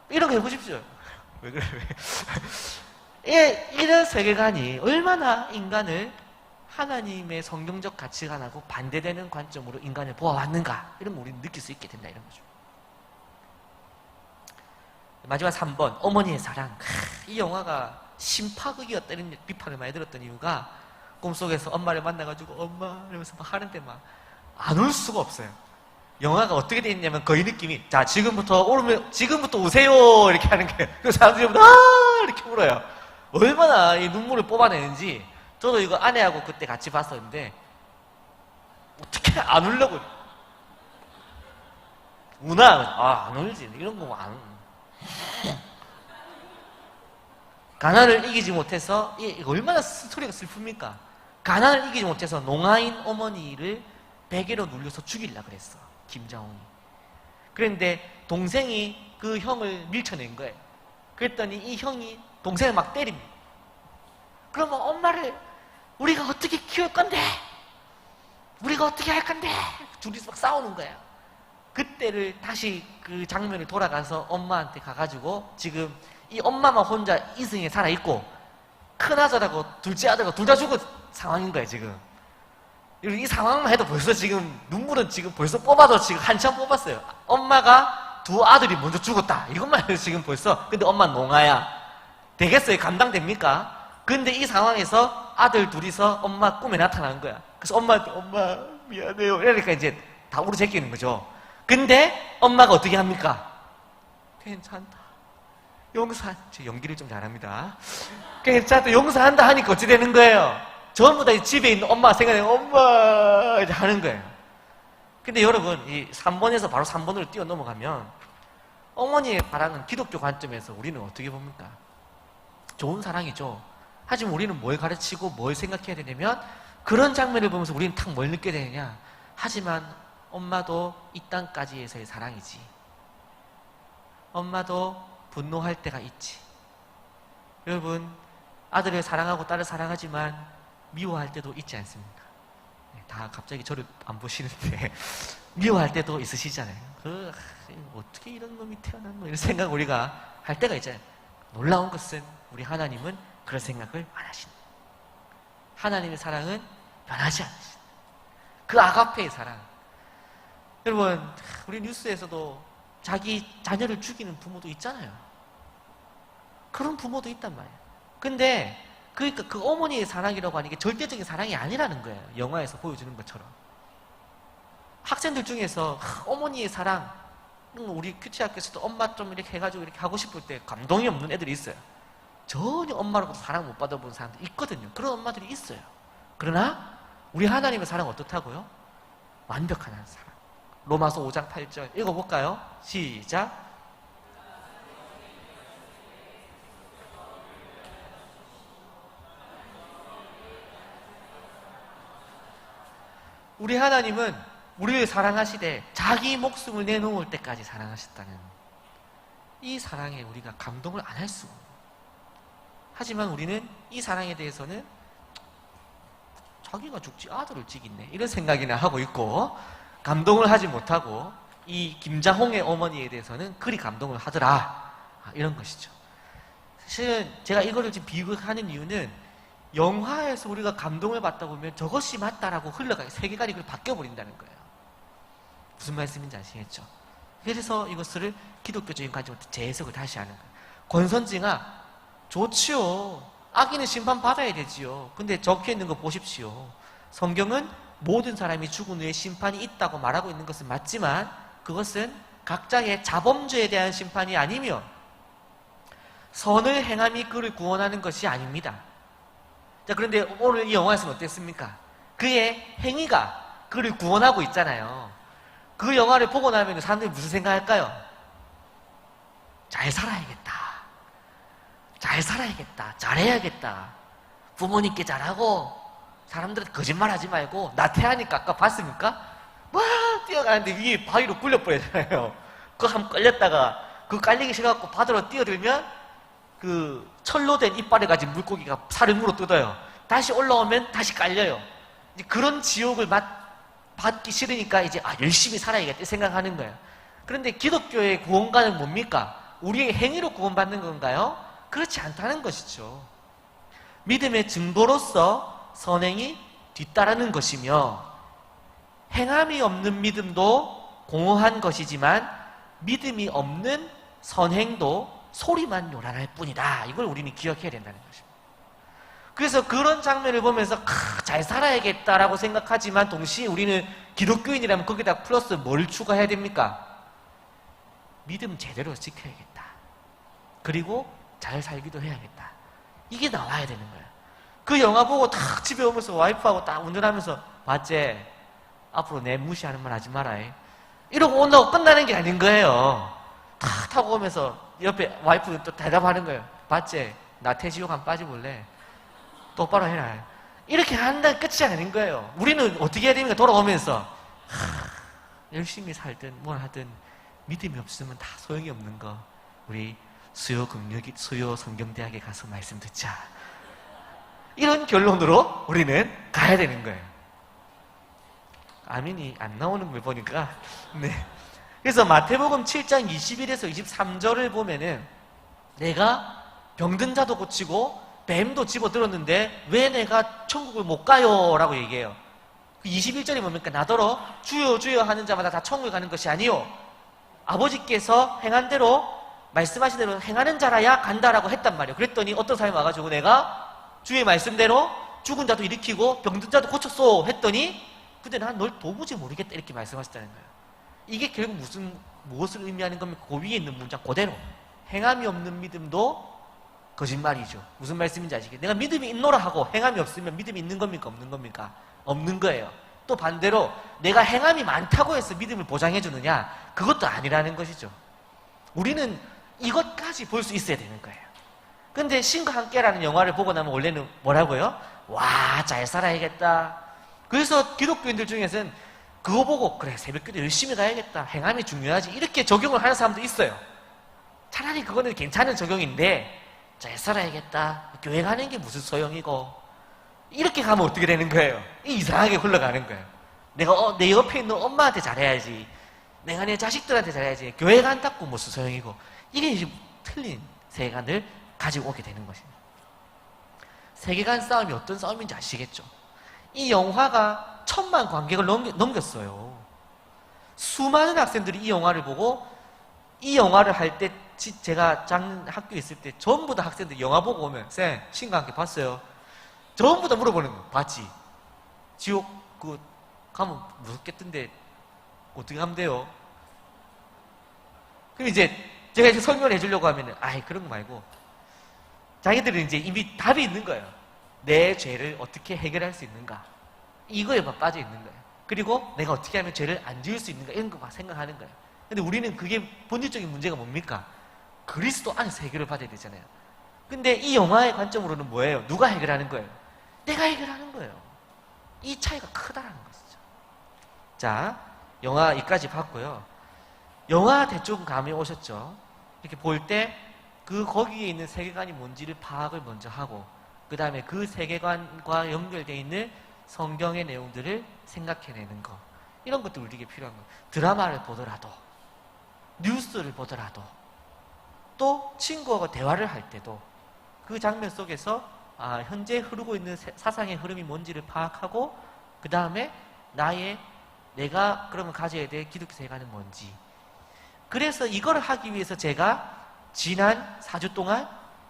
이런 거 해보십시오. 왜 그래? 이런 세계관이 얼마나 인간을 하나님의 성경적 가치관하고 반대되는 관점으로 인간을 보아왔는가, 이런 걸 우리는 느낄 수 있게 된다, 이런 거죠. 마지막 3번, 어머니의 사랑. 이 영화가 심파극이었다는 비판을 많이 들었던 이유가 꿈속에서 엄마를 만나가지고 엄마 이러면서 막 하는데 막 안 올 수가 없어요. 영화가 어떻게 돼 있냐면 거의 느낌이, 자 지금부터 우세요 이렇게 하는 거예요. 그 사람들이 이렇게 울어요. 얼마나 이 눈물을 뽑아내는지. 저도 이거 아내하고 그때 같이 봤었는데 어떻게 안 울려고 우나 안 울지, 이런 거 안. 가난을 이기지 못해서, 이게 얼마나 스토리가 슬픕니까? 가난을 이기지 못해서 농아인 어머니를 베개로 눌려서 죽이려고 그랬어, 김자홍이. 그런데 동생이 그 형을 밀쳐낸 거예요. 그랬더니 이 형이 동생을 막 때립니다. 그러면 엄마를 우리가 어떻게 키울 건데? 우리가 어떻게 할 건데? 둘이서 막 싸우는 거예요. 그때를 다시 그 장면을 돌아가서 엄마한테 가가지고, 지금 이 엄마만 혼자 이승에 살아있고 큰아들하고 둘째 아들하고 둘 다 죽은 상황인 거예요, 지금. 이 상황만 해도 벌써 지금 눈물은 지금 벌써 뽑아도 지금 한참 뽑았어요. 엄마가 두 아들이 먼저 죽었다, 이것만 해도 지금 벌써. 근데 엄마 농아야. 되겠어요? 감당됩니까? 근데 이 상황에서 아들 둘이서 엄마 꿈에 나타나는 거야. 그래서 엄마한테 엄마 미안해요 이러니까 이제 다 우르제끼는 거죠. 근데 엄마가 어떻게 합니까? 괜찮다, 제 연기를 좀 잘합니다. 괜찮다, 용서한다 하니까 어찌 되는 거예요? 전부 다 집에 있는 엄마 생각에 엄마 이제 하는 거예요. 근데 여러분, 이 3번에서 바로 3번으로 뛰어 넘어가면 어머니의 사랑은 기독교 관점에서 우리는 어떻게 봅니까? 좋은 사랑이죠. 하지만 우리는 뭘 가르치고 뭘 생각해야 되냐면, 그런 장면을 보면서 우리는 탁 뭘 느끼게 되느냐, 하지만 엄마도 이 땅까지에서의 사랑이지. 엄마도 분노할 때가 있지. 여러분, 아들을 사랑하고 딸을 사랑하지만 미워할 때도 있지 않습니까? 다 갑자기 저를 안 보시는데 미워할 때도 있으시잖아요. 어떻게 이런 놈이 태어났노, 이런 생각 우리가 할 때가 있잖아요. 놀라운 것은 우리 하나님은 그런 생각을 안 하신다. 하나님의 사랑은 변하지 않으신다. 그 아가페의 사랑. 여러분, 우리 뉴스에서도 자기 자녀를 죽이는 부모도 있잖아요. 그런 부모도 있단 말이에요. 근데 그러니까 그 어머니의 사랑이라고 하는 게 절대적인 사랑이 아니라는 거예요. 영화에서 보여주는 것처럼. 학생들 중에서 어머니의 사랑, 우리 큐티학교에서도 엄마 좀 이렇게 해가지고 이렇게 하고 싶을 때 감동이 없는 애들이 있어요. 전혀 엄마로부터 사랑 못 받아본 사람들 있거든요. 그런 엄마들이 있어요. 그러나 우리 하나님의 사랑은 어떻다고요? 완벽한 사랑. 로마서 5장 8절 읽어볼까요? 시작. 우리 하나님은 우리를 사랑하시되 자기 목숨을 내놓을 때까지 사랑하셨다는 이 사랑에 우리가 감동을 안 할 수가 없어요. 하지만 우리는 이 사랑에 대해서는 자기가 죽지 아들을 죽이네 이런 생각이나 하고 있고 감동을 하지 못하고 이 김자홍의 어머니에 대해서는 그리 감동을 하더라 이런 것이죠. 사실은 제가 이거를 지금 비교하는 이유는 영화에서 우리가 감동을 받다 보면 저것이 맞다라고 흘러가게 세계관이 바뀌어버린다는 거예요. 무슨 말씀인지 아시겠죠? 그래서 이것을 기독교적인 관점으로 재해석을 다시 하는 거예요. 권선징아 좋지요. 악인은 심판받아야 되지요. 근데 적혀 있는 거 보십시오. 성경은 모든 사람이 죽은 후에 심판이 있다고 말하고 있는 것은 맞지만 그것은 각자의 자범죄에 대한 심판이 아니며 선을 행함이 그를 구원하는 것이 아닙니다. 자, 그런데 오늘 이 영화에서는 어땠습니까? 그의 행위가 그를 구원하고 있잖아요. 그 영화를 보고 나면 사람들이 무슨 생각할까요? 잘 살아야겠다. 잘 살아야겠다. 잘해야겠다. 부모님께 잘하고 사람들한테 거짓말하지 말고 나태하니까 아까 봤습니까? 막 뛰어가는데 위에 바위로 굴려버리잖아요. 그거 한번 걸렸다가 그 깔리기 싫어갖고 바다로 뛰어들면 그 철로 된 이빨을 가진 물고기가 살을 물어 뜯어요. 다시 올라오면 다시 깔려요. 이제 그런 지옥을 받기 싫으니까 이제 열심히 살아야겠다 생각하는 거예요. 그런데 기독교의 구원관은 뭡니까? 우리의 행위로 구원받는 건가요? 그렇지 않다는 것이죠. 믿음의 증거로서 선행이 뒤따르는 것이며 행함이 없는 믿음도 공허한 것이지만 믿음이 없는 선행도 소리만 요란할 뿐이다. 이걸 우리는 기억해야 된다는 것입니다. 그래서 그런 장면을 보면서 잘 살아야겠다라고 생각하지만 동시에 우리는 기독교인이라면 거기다 플러스 뭘 추가해야 됩니까? 믿음 제대로 지켜야겠다. 그리고 잘 살기도 해야겠다. 이게 나와야 되는 거예요. 그 영화 보고 딱 집에 오면서 와이프하고 딱 운전하면서 봤지? 앞으로 내 무시하는 말 하지 마라. 이러고 온다고 끝나는 게 아닌 거예요. 탁 타고 오면서 옆에 와이프 또 대답하는 거예요. 봤지? 나 태지옥 한번 빠져볼래? 똑바로 해라. 이렇게 한다 끝이 아닌 거예요. 우리는 어떻게 해야 됩니까? 돌아오면서 열심히 살든 뭘 하든 믿음이 없으면 다 소용이 없는 거. 우리 수요 성경대학에 가서 말씀 듣자. 이런 결론으로 우리는 가야 되는 거예요. 아멘이 안 나오는 걸 보니까 네. 그래서 마태복음 7장 21에서 23절을 보면은 내가 병든 자도 고치고 뱀도 집어들었는데 왜 내가 천국을 못 가요? 라고 얘기해요. 21절이 뭡니까? 나더러 주여 주여 하는 자마다 다 천국에 가는 것이 아니요 아버지께서 행한 대로 말씀하신 대로 행하는 자라야 간다라고 했단 말이에요. 그랬더니 어떤 사람이 와가지고 내가 주의 말씀대로 죽은 자도 일으키고 병든 자도 고쳤어 했더니 근데 난 널 도무지 모르겠다 이렇게 말씀하셨다는 거예요. 이게 결국 무엇을 의미하는 겁니까? 그 위에 있는 문장 그대로 행함이 없는 믿음도 거짓말이죠. 무슨 말씀인지 아시겠어요? 내가 믿음이 있노라 하고 행함이 없으면 믿음이 있는 겁니까? 없는 겁니까? 없는 거예요. 또 반대로 내가 행함이 많다고 해서 믿음을 보장해 주느냐? 그것도 아니라는 것이죠. 우리는 이것까지 볼 수 있어야 되는 거예요. 근데 신과 함께라는 영화를 보고 나면 원래는 뭐라고요? 와, 잘 살아야겠다. 그래서 기독교인들 중에서는 그거 보고 그래 새벽기도 열심히 가야겠다. 행함이 중요하지. 이렇게 적용을 하는 사람도 있어요. 차라리 그거는 괜찮은 적용인데 잘 살아야겠다. 교회 가는 게 무슨 소용이고 이렇게 가면 어떻게 되는 거예요? 이상하게 흘러가는 거예요. 내가 내 옆에 있는 엄마한테 잘해야지. 내가 내 자식들한테 잘해야지. 교회 간다고 무슨 소용이고 이게 틀린 세계관을 가지고 오게 되는 것입니다. 세계관 싸움이 어떤 싸움인지 아시겠죠? 이 영화가 1000만 관객을 넘겼어요. 수많은 학생들이 이 영화를 보고 이 영화를 할 때 제가 작년 학교에 있을 때 전부 다 학생들이 영화 보고 오면 쌤, 신과 함께 봤어요? 전부 다 물어보는 거 봤지? 지옥 가면 무섭겠던데 어떻게 하면 돼요? 그럼 이제 제가 이제 설명을 해주려고 하면은 그런 거 말고 자기들은 이제 이미 답이 있는 거예요. 내 죄를 어떻게 해결할 수 있는가? 이거에만 빠져 있는 거예요. 그리고 내가 어떻게 하면 죄를 안 지을 수 있는가 이런 거 막 생각하는 거예요. 근데 우리는 그게 본질적인 문제가 뭡니까? 그리스도 안에서 해결을 받아야 되잖아요. 근데 이 영화의 관점으로는 뭐예요? 누가 해결하는 거예요? 내가 해결하는 거예요. 이 차이가 크다라는 것이죠. 자, 영화 여기까지 봤고요. 영화 대충 감이 오셨죠? 이렇게 볼 때 거기에 있는 세계관이 뭔지를 파악을 먼저 하고 그 다음에 그 세계관과 연결되어 있는 성경의 내용들을 생각해내는 것, 이런 것도 우리에게 필요한 거예요. 드라마를 보더라도, 뉴스를 보더라도, 또 친구하고 대화를 할 때도 그 장면 속에서 현재 흐르고 있는 사상의 흐름이 뭔지를 파악하고 그 다음에 내가 그러면 가져야 될 기독교 세계관은 뭔지. 그래서 이걸 하기 위해서 제가 지난 4주 동안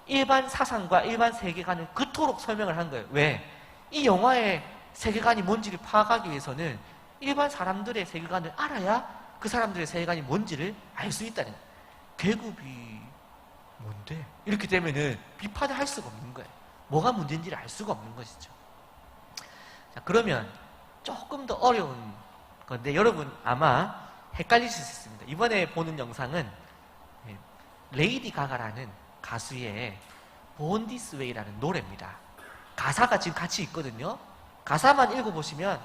일반 사상과 일반 세계관을 그토록 설명을 한 거예요. 왜? 이 영화의 세계관이 뭔지를 파악하기 위해서는 일반 사람들의 세계관을 알아야 그 사람들의 세계관이 뭔지를 알 수 있다는 거예요. 계급이 뭔데? 이렇게 되면은 비판을 할 수가 없는 거예요. 뭐가 문제인지를 알 수가 없는 것이죠. 자, 그러면 조금 더 어려운 건데 여러분 아마 헷갈리실 수 있습니다. 이번에 보는 영상은 레이디 가가라는 가수의 Born This Way라는 노래입니다. 가사가 지금 같이 있거든요. 가사만 읽어보시면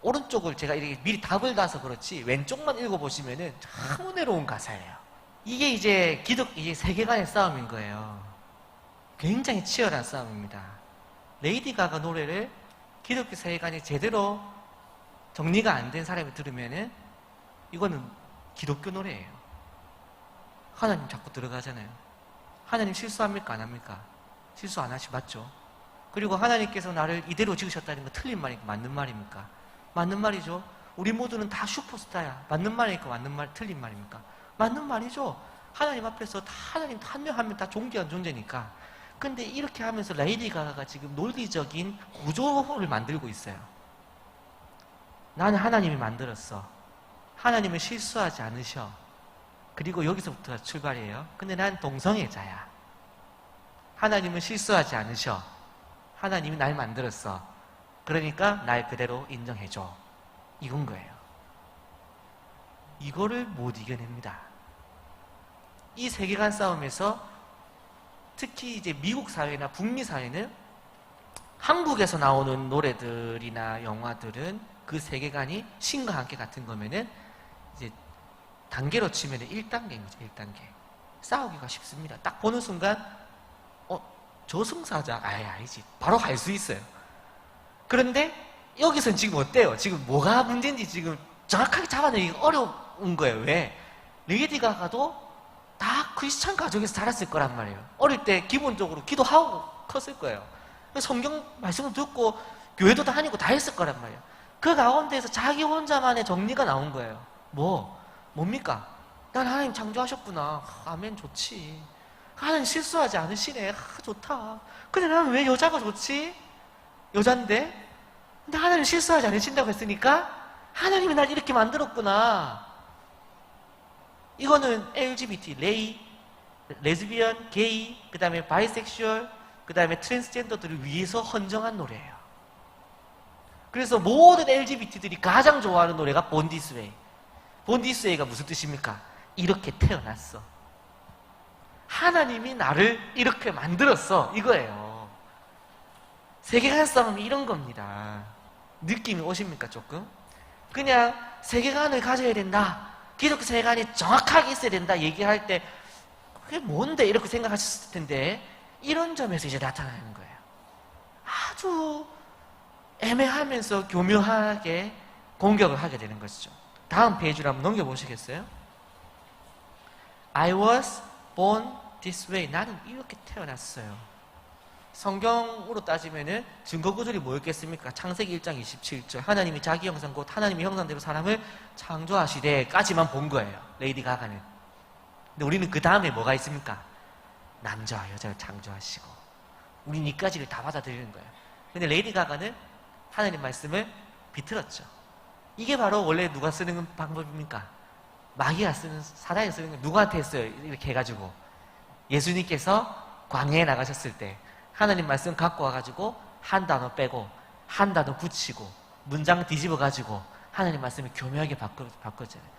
오른쪽을 제가 이렇게 미리 답을 다서 그렇지 왼쪽만 읽어보시면은 참 은혜로운 가사예요. 이게 이제 이게 세계관의 싸움인 거예요. 굉장히 치열한 싸움입니다. 레이디 가가 노래를 기독교 세계관이 제대로 정리가 안 된 사람이 들으면은 이거는 기독교 노래예요. 하나님 자꾸 들어가잖아요. 하나님 실수합니까? 안 합니까? 실수 안 하시 맞죠? 그리고 하나님께서 나를 이대로 지으셨다는 거 틀린 말입니까? 맞는 말입니까? 맞는 말이죠. 우리 모두는 다 슈퍼스타야. 맞는 말입니까? 틀린 말입니까? 맞는 말이죠. 하나님 앞에서 다 하나님 한 명 한 명 다 존귀한 존재니까. 근데 이렇게 하면서 레이디 가가가 지금 논리적인 구조를 만들고 있어요. 나는 하나님이 만들었어. 하나님은 실수하지 않으셔. 그리고 여기서부터가 출발이에요. 근데 난 동성애자야. 하나님은 실수하지 않으셔. 하나님이 날 만들었어. 그러니까 날 그대로 인정해줘. 이건 거예요. 이거를 못 이겨냅니다. 이 세계관 싸움에서 특히 이제 미국 사회나 북미 사회는 한국에서 나오는 노래들이나 영화들은 그 세계관이 신과 함께 같은 거면은 이제 단계로 치면은 1단계입니다. 1단계. 싸우기가 쉽습니다. 딱 보는 순간 저승사자? 아니지. 바로 갈 수 있어요. 그런데 여기서는 지금 어때요? 지금 뭐가 문제인지 지금 정확하게 잡아내기가 어려운 거예요. 왜? 레이디 가가도 다 크리스찬 가족에서 자랐을 거란 말이에요. 어릴 때 기본적으로 기도하고 컸을 거예요. 성경 말씀을 듣고 교회도 다니고 다 했을 거란 말이에요. 그 가운데에서 자기 혼자만의 정리가 나온 거예요. 뭡니까? 난 하나님 창조하셨구나. 아멘, 좋지. 하나님 실수하지 않으시네. 좋다. 근데 나는 왜 여자가 좋지? 여잔데? 근데 하나님 실수하지 않으신다고 했으니까 하나님이 날 이렇게 만들었구나. 이거는 LGBT, 레즈비언, 게이, 그 다음에 바이섹슈얼, 그 다음에 트랜스젠더들을 위해서 헌정한 노래예요. 그래서 모든 LGBT들이 가장 좋아하는 노래가 Born This Way. Born This Way가 무슨 뜻입니까? 이렇게 태어났어. 하나님이 나를 이렇게 만들었어. 이거예요. 세계관 싸움이 이런 겁니다. 느낌이 오십니까, 조금? 그냥 세계관을 가져야 된다. 기독교 세계관이 정확하게 있어야 된다. 얘기할 때 그게 뭔데? 이렇게 생각하셨을 텐데 이런 점에서 이제 나타나는 거예요. 아주 애매하면서 교묘하게 공격을 하게 되는 것이죠. 다음 페이지로 한번 넘겨보시겠어요? I was born this way. 나는 이렇게 태어났어요. 성경으로 따지면은 증거 구절이 뭐였겠습니까? 창세기 1장 27절. 하나님이 자기 형상 곧 하나님의 형상대로 사람을 창조하시되까지만 본 거예요. 레이디 가가는. 근데 우리는 그 다음에 뭐가 있습니까? 남자와 여자를 창조하시고. 우리는 이까지를 다 받아들이는 거예요. 근데 레이디 가가는 하나님 말씀을 비틀었죠. 이게 바로 원래 누가 쓰는 방법입니까? 마귀가 쓰는, 사단이 쓰는 건 누구한테 했어요? 이렇게 해가지고. 예수님께서 광야에 나가셨을 때 하나님 말씀 갖고 와가지고 한 단어 빼고 한 단어 붙이고 문장 뒤집어 가지고 하나님 말씀을 교묘하게 바꿨잖아요.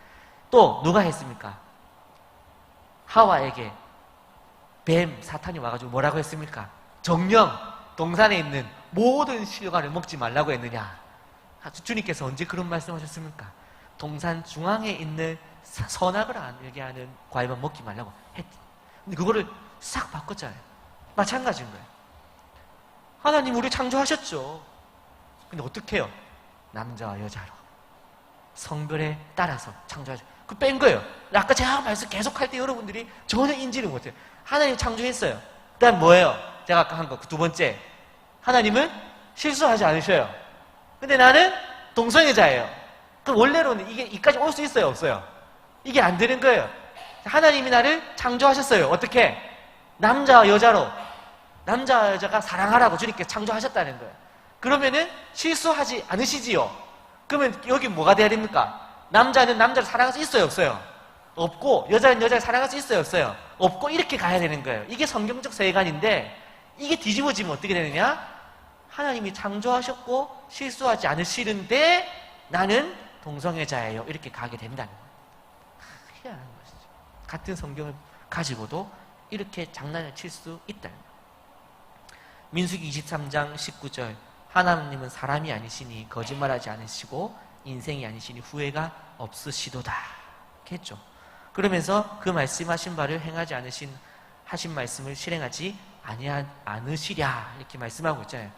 또 누가 했습니까? 하와에게 뱀 사탄이 와가지고 뭐라고 했습니까? 정령 동산에 있는 모든 실과를 먹지 말라고 했느냐? 주님께서 언제 그런 말씀하셨습니까? 동산 중앙에 있는 선악을 얘기하는 과일만 먹지 말라고 했지. 근데 그거를 싹 바꿨잖아요. 마찬가지인 거예요. 하나님 우리 창조하셨죠. 근데 어떻게 해요? 남자와 여자로 성별에 따라서 창조하죠. 그 뺀 거예요. 아까 제가 말씀 계속 할 때 여러분들이 전혀 인지를 못해요. 하나님 창조했어요. 그 다음 뭐예요? 제가 아까 한 거 그 두 번째, 하나님은 실수하지 않으셔요. 근데 나는 동성애자예요. 그럼 원래로는 이게 이까지 올 수 있어요? 없어요? 이게 안 되는 거예요. 하나님이 나를 창조하셨어요. 어떻게? 남자와 여자로. 남자와 여자가 사랑하라고 주님께 창조하셨다는 거예요. 그러면은 실수하지 않으시지요? 그러면 여기 뭐가 돼야 됩니까? 남자는 남자를 사랑할 수 있어요? 없어요? 없고, 여자는 여자를 사랑할 수 있어요? 없어요? 없고, 이렇게 가야 되는 거예요. 이게 성경적 세계관인데, 이게 뒤집어지면 어떻게 되느냐? 하나님이 창조하셨고, 실수하지 않으시는데, 나는 동성애자예요. 이렇게 가게 된다는 거예요. 희한한 것이죠. 같은 성경을 가지고도 이렇게 장난을 칠 수 있다는 거예요. 민수기 23장 19절, 하나님은 사람이 아니시니 거짓말하지 않으시고 인생이 아니시니 후회가 없으시도다 했죠. 그러면서 그 말씀하신 바를 행하지 하신 말씀을 실행하지 않으시랴 이렇게 말씀하고 있잖아요.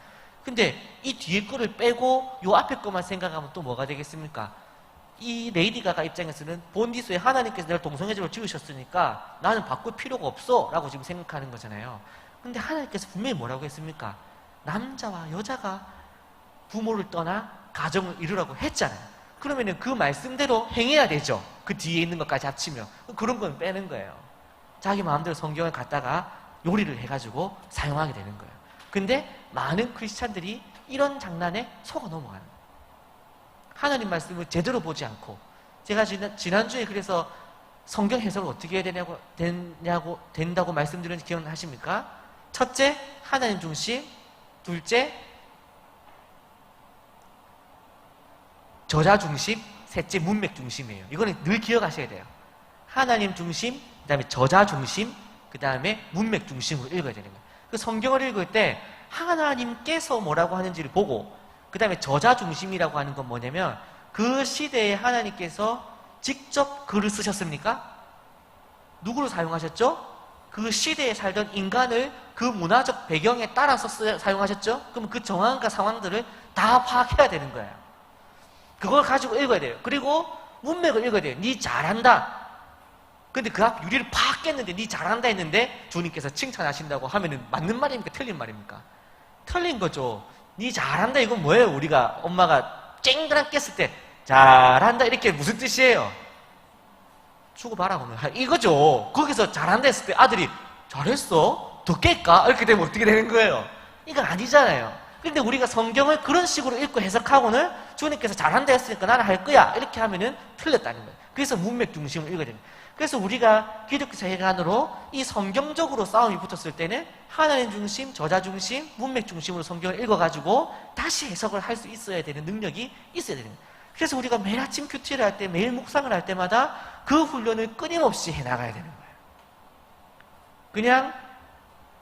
근데 이 뒤에 거를 빼고 요 앞에 거만 생각하면 또 뭐가 되겠습니까? 이 레이디 가가 입장에서는 본디스에 하나님께서 내가 동성애자로 지으셨으니까 나는 바꿀 필요가 없어 라고 지금 생각하는 거잖아요. 근데 하나님께서 분명히 뭐라고 했습니까? 남자와 여자가 부모를 떠나 가정을 이루라고 했잖아요. 그러면은 그 말씀대로 행해야 되죠. 그 뒤에 있는 것까지 합치면. 그런 건 빼는 거예요. 자기 마음대로 성경을 갖다가 요리를 해가지고 사용하게 되는 거예요. 근데 많은 크리스찬들이 이런 장난에 속아 넘어가는 거예요. 하나님 말씀을 제대로 보지 않고, 제가 지난주에 그래서 성경 해석을 어떻게 해야 된다고 말씀드렸는지 기억하십니까? 첫째, 하나님 중심. 둘째, 저자 중심. 셋째, 문맥 중심이에요. 이거는 늘 기억하셔야 돼요. 하나님 중심, 그 다음에 저자 중심, 그 다음에 문맥 중심으로 읽어야 되는 거예요. 그 성경을 읽을 때 하나님께서 뭐라고 하는지를 보고, 그 다음에 저자 중심이라고 하는 건 뭐냐면 그 시대에 하나님께서 직접 글을 쓰셨습니까? 누구를 사용하셨죠? 그 시대에 살던 인간을 그 문화적 배경에 따라서 사용하셨죠? 그럼 그 정황과 상황들을 다 파악해야 되는 거예요. 그걸 가지고 읽어야 돼요. 그리고 문맥을 읽어야 돼요. 니 잘한다. 근데 그 앞 유리를 팍 깼는데 니 잘한다 했는데 주님께서 칭찬하신다고 하면은 맞는 말입니까? 틀린 말입니까? 틀린 거죠. 니 잘한다 이건 뭐예요? 우리가 엄마가 쨍그랑 깼을 때 잘한다 이렇게 무슨 뜻이에요? 주고 봐라 보면 이거죠. 거기서 잘한다 했을 때 아들이 잘했어? 더 깰까? 이렇게 되면 어떻게 되는 거예요? 이거 아니잖아요. 근데 우리가 성경을 그런 식으로 읽고 해석하고는 주님께서 잘한다 했으니까 나는 할 거야 이렇게 하면은 틀렸다는 거예요. 그래서 문맥 중심을 읽어야 됩니다. 그래서 우리가 기독교 세계관으로 이 성경적으로 싸움이 붙었을 때는 하나님 중심, 저자 중심, 문맥 중심으로 성경을 읽어가지고 다시 해석을 할 수 있어야 되는 능력이 있어야 되는 거예요. 그래서 우리가 매일 아침 큐티를 할 때, 매일 묵상을 할 때마다 그 훈련을 끊임없이 해나가야 되는 거예요. 그냥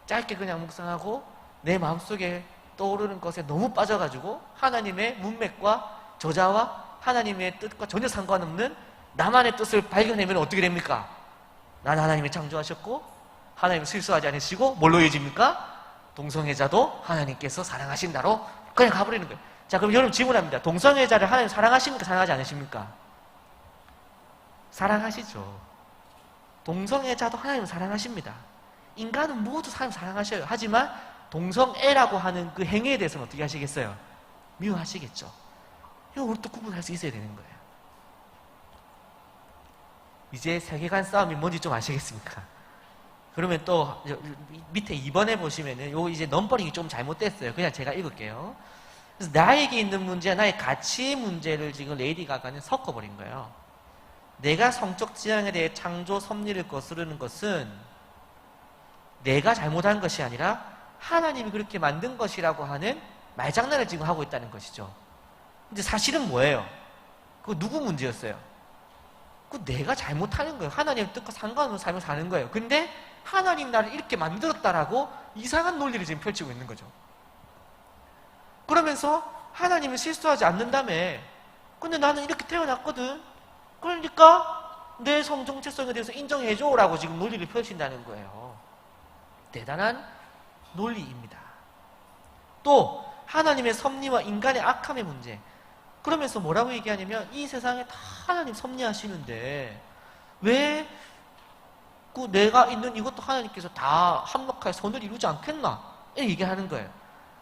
짧게 그냥 묵상하고 내 마음속에 떠오르는 것에 너무 빠져가지고 하나님의 문맥과 저자와 하나님의 뜻과 전혀 상관없는 나만의 뜻을 발견하면 어떻게 됩니까? 난 하나님이 창조하셨고 하나님은 실수하지 않으시고 뭘로 이어집니까? 동성애자도 하나님께서 사랑하신다로 그냥 가버리는 거예요. 자, 그럼 여러분 질문합니다. 동성애자를 하나님 사랑하십니까? 사랑하지 않으십니까? 사랑하시죠. 동성애자도 하나님 사랑하십니다. 인간은 모두 하나님 사랑하셔요. 하지만 동성애라고 하는 그 행위에 대해서는 어떻게 하시겠어요? 미워하시겠죠. 이거 우리 또 구분할 수 있어야 되는 거예요. 이제 세계관 싸움이 뭔지 좀 아시겠습니까? 그러면 또 밑에 2번에 보시면은 요 이제 넘버링이 좀 잘못됐어요. 그냥 제가 읽을게요. 그래서 나에게 있는 문제와 나의 가치 문제를 지금 레이디 가가는 섞어버린 거예요. 내가 성적 지향에 대해 창조 섭리를 거스르는 것은 내가 잘못한 것이 아니라 하나님이 그렇게 만든 것이라고 하는 말장난을 지금 하고 있다는 것이죠. 근데 사실은 뭐예요? 그거 누구 문제였어요? 그 내가 잘못하는 거예요. 하나님의 뜻과 상관없는 삶을 사는 거예요. 근데 하나님 나를 이렇게 만들었다라고 이상한 논리를 지금 펼치고 있는 거죠. 그러면서 하나님은 실수하지 않는다며. 근데 나는 이렇게 태어났거든. 그러니까 내 성정체성에 대해서 인정해줘라고 지금 논리를 펼친다는 거예요. 대단한 논리입니다. 또 하나님의 섭리와 인간의 악함의 문제. 그러면서 뭐라고 얘기하냐면 이 세상에 다 하나님 섭리하시는데 왜 그 내가 있는 이것도 하나님께서 다 합력하여 선을 이루지 않겠나? 이렇게 얘기하는 거예요.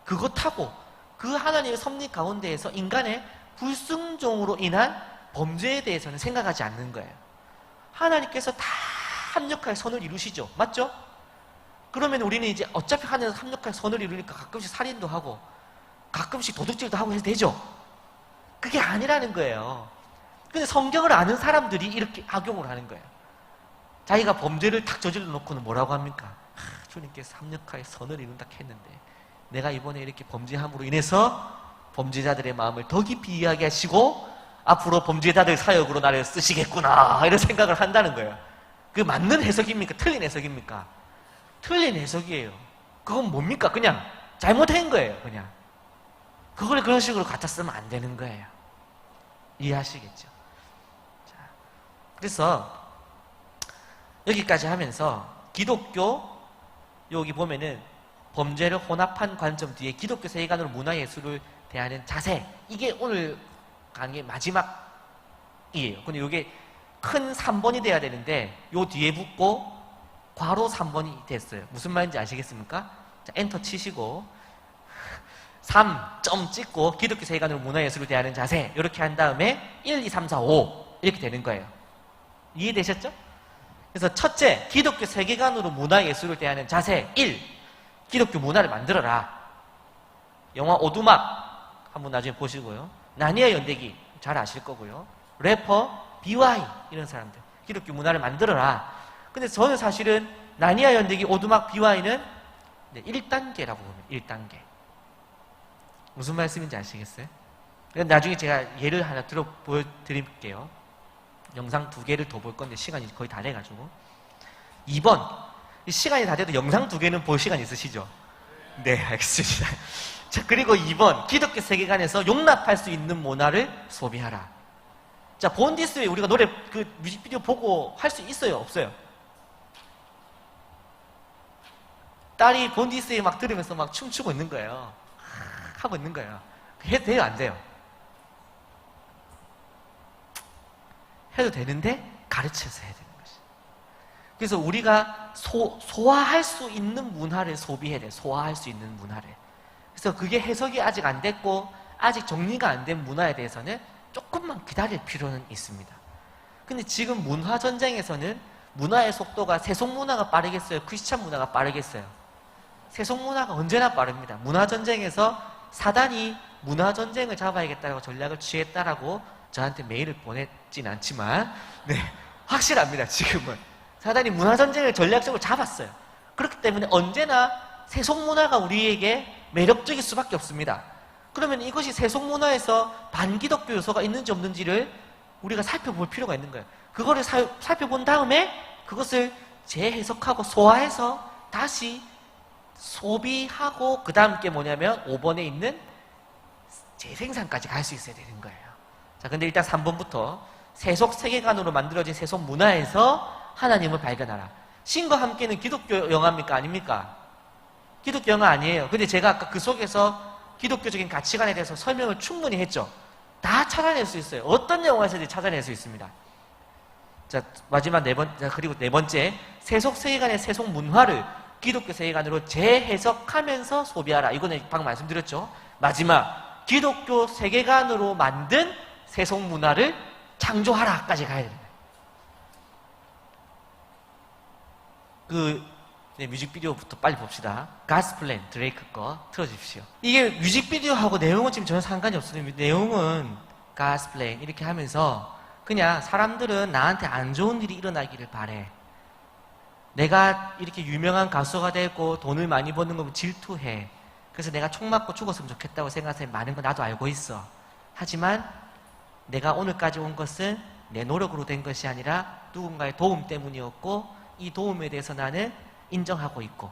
그것하고 그 하나님의 섭리 가운데에서 인간의 불순종으로 인한 범죄에 대해서는 생각하지 않는 거예요. 하나님께서 다 합력하여 선을 이루시죠. 맞죠? 그러면 우리는 이제 어차피 하나님께서 합력하여 선을 이루니까 가끔씩 살인도 하고 가끔씩 도둑질도 하고 해도 되죠. 그게 아니라는 거예요. 근데 성경을 아는 사람들이 이렇게 악용을 하는 거예요. 자기가 범죄를 탁 저질러 놓고는 뭐라고 합니까? 주님께서 합력하여 선을 이룬다 했는데 내가 이번에 이렇게 범죄함으로 인해서 범죄자들의 마음을 더 깊이 이해하게 하시고 앞으로 범죄자들 사역으로 나를 쓰시겠구나 이런 생각을 한다는 거예요. 그게 맞는 해석입니까? 틀린 해석입니까? 틀린 해석이에요. 그건 뭡니까? 그냥 잘못한 거예요. 그냥 그걸 그런 식으로 갖다 쓰면 안 되는 거예요. 이해하시겠죠? 자, 그래서 여기까지 하면서 기독교 여기 보면은 범죄를 혼합한 관점 뒤에 기독교 세계관으로 문화예술을 대하는 자세, 이게 오늘 강의 마지막이에요. 근데 이게 큰 3번이 돼야 되는데 요 뒤에 붙고 괄호 3번이 됐어요. 무슨 말인지 아시겠습니까? 자, 엔터 치시고 3점 찍고 기독교 세계관으로 문화예술을 대하는 자세 이렇게 한 다음에 1, 2, 3, 4, 5 이렇게 되는 거예요. 이해되셨죠? 그래서 첫째, 기독교 세계관으로 문화예술을 대하는 자세 1. 기독교 문화를 만들어라. 영화 오두막 한번 나중에 보시고요. 나니아 연대기 잘 아실 거고요. 래퍼 BY 이런 사람들 기독교 문화를 만들어라. 근데 저는 사실은 나니아 연대기 오두막 BY는 1단계라고 보면 1단계. 무슨 말씀인지 아시겠어요? 나중에 제가 예를 하나 보여드릴게요. 영상 2개를 더 볼 건데 시간이 거의 다 돼가지고 2번 시간이 다 돼도 영상 2개는 볼 시간 있으시죠? 네, 알겠습니다. 자, 그리고 2번 기독교 세계관에서 용납할 수 있는 문화를 소비하라. 자, 본디스웨이 우리가 노래 그 뮤직비디오 보고 할 수 있어요? 없어요? 딸이 본디스웨이 막 들으면서 막 춤추고 있는 거예요. 하고 있는 거예요. 해도 돼요? 안 돼요? 해도 되는데 가르쳐서 해야 되는 것이. 그래서 우리가 소화할 수 있는 문화를 소비해야 돼요. 소화할 수 있는 문화를. 그래서 그게 해석이 아직 안 됐고 아직 정리가 안 된 문화에 대해서는 조금만 기다릴 필요는 있습니다. 근데 지금 문화 전쟁에서는 문화의 속도가 세속 문화가 빠르겠어요? 크리스찬 문화가 빠르겠어요? 세속 문화가 언제나 빠릅니다. 문화 전쟁에서 사단이 문화 전쟁을 잡아야겠다고 전략을 취했다라고 저한테 메일을 보냈진 않지만 네, 확실합니다. 지금은 사단이 문화 전쟁을 전략적으로 잡았어요. 그렇기 때문에 언제나 세속 문화가 우리에게 매력적일 수밖에 없습니다. 그러면 이것이 세속 문화에서 반기독교 요소가 있는지 없는지를 우리가 살펴볼 필요가 있는 거예요. 그거를 살펴본 다음에 그것을 재해석하고 소화해서 다시 소비하고 그 다음 게 뭐냐면 5번에 있는 재생산까지 갈 수 있어야 되는 거예요. 자, 근데 일단 3번부터 세속 세계관으로 만들어진 세속 문화에서 하나님을 발견하라. 신과 함께는 기독교 영화입니까? 아닙니까? 기독교 영화 아니에요. 근데 제가 아까 그 속에서 기독교적인 가치관에 대해서 설명을 충분히 했죠. 다 찾아낼 수 있어요. 어떤 영화에서든지 찾아낼 수 있습니다. 자, 마지막 그리고 네 번째, 세속 세계관의 세속 문화를 기독교 세계관으로 재해석하면서 소비하라. 이거는 방금 말씀드렸죠. 마지막, 기독교 세계관으로 만든 세속 문화를 창조하라까지 가야 됩니다. 뮤직비디오부터 빨리 봅시다. God's Plan, 드레이크 거 틀어주십시오. 이게 뮤직비디오하고 내용은 지금 전혀 상관이 없어요. 내용은 God's Plan 이렇게 하면서 그냥 사람들은 나한테 안 좋은 일이 일어나기를 바래. 내가 이렇게 유명한 가수가 되고 돈을 많이 버는 거 질투해. 그래서 내가 총 맞고 죽었으면 좋겠다고 생각해서 많은 거 나도 알고 있어. 하지만 내가 오늘까지 온 것은 내 노력으로 된 것이 아니라 누군가의 도움 때문이었고 이 도움에 대해서 나는 인정하고 있고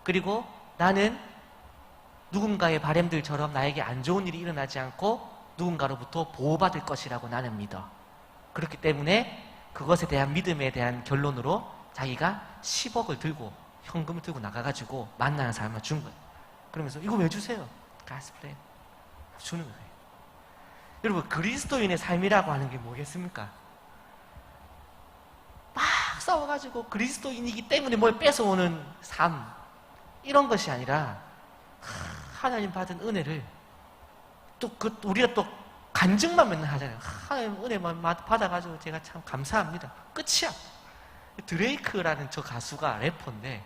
그리고 나는 누군가의 바램들처럼 나에게 안 좋은 일이 일어나지 않고 누군가로부터 보호받을 것이라고 나는 믿어. 그렇기 때문에 그것에 대한 믿음에 대한 결론으로 자기가 10억을 들고 현금을 들고 나가가지고 만나는 사람을 준 거예요. 그러면서 이거 왜 주세요? 가스플레인 주는 거예요. 여러분 그리스도인의 삶이라고 하는 게 뭐겠습니까? 막 싸워가지고 그리스도인이기 때문에 뭘 뺏어오는 삶 이런 것이 아니라 하나님 받은 은혜를 또 우리가 또 간증만 맨날 하잖아요. 하나님 은혜만 받아가지고 제가 참 감사합니다. 끝이야. 드레이크라는 저 가수가 래퍼인데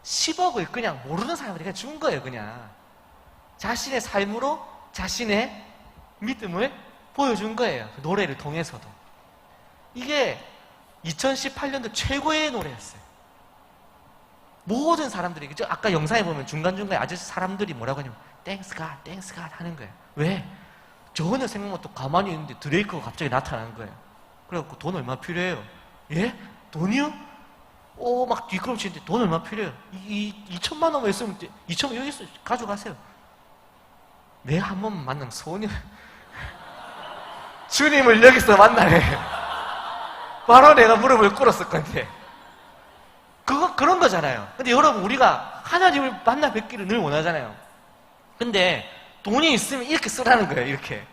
10억을 그냥 모르는 사람들이 준 거예요. 그냥 자신의 삶으로 자신의 믿음을 보여준 거예요. 그 노래를 통해서도. 이게 2018년도 최고의 노래였어요. 모든 사람들이 아까 영상에 보면 중간중간에 아저씨 사람들이 뭐라고 하냐면 땡스 갓, 땡스 갓 하는 거예요. 왜? 전혀 생각 못하고 가만히 있는데 드레이크가 갑자기 나타나는 거예요. 그래갖고 돈 얼마 필요해요? 예? 돈이요? 막 뒷걸음치는데 돈 얼마 필요해요? 2천만 원만 있으면 2천만 여기 있어 가져가세요. 내 한 번만 만나면 소원이 주님을 여기서 만나네. 바로 내가 무릎을 꿇었을 건데. 그런 거잖아요. 근데 여러분, 우리가 하나님을 만나 뵙기를 늘 원하잖아요. 근데 돈이 있으면 이렇게 쓰라는 거예요, 이렇게.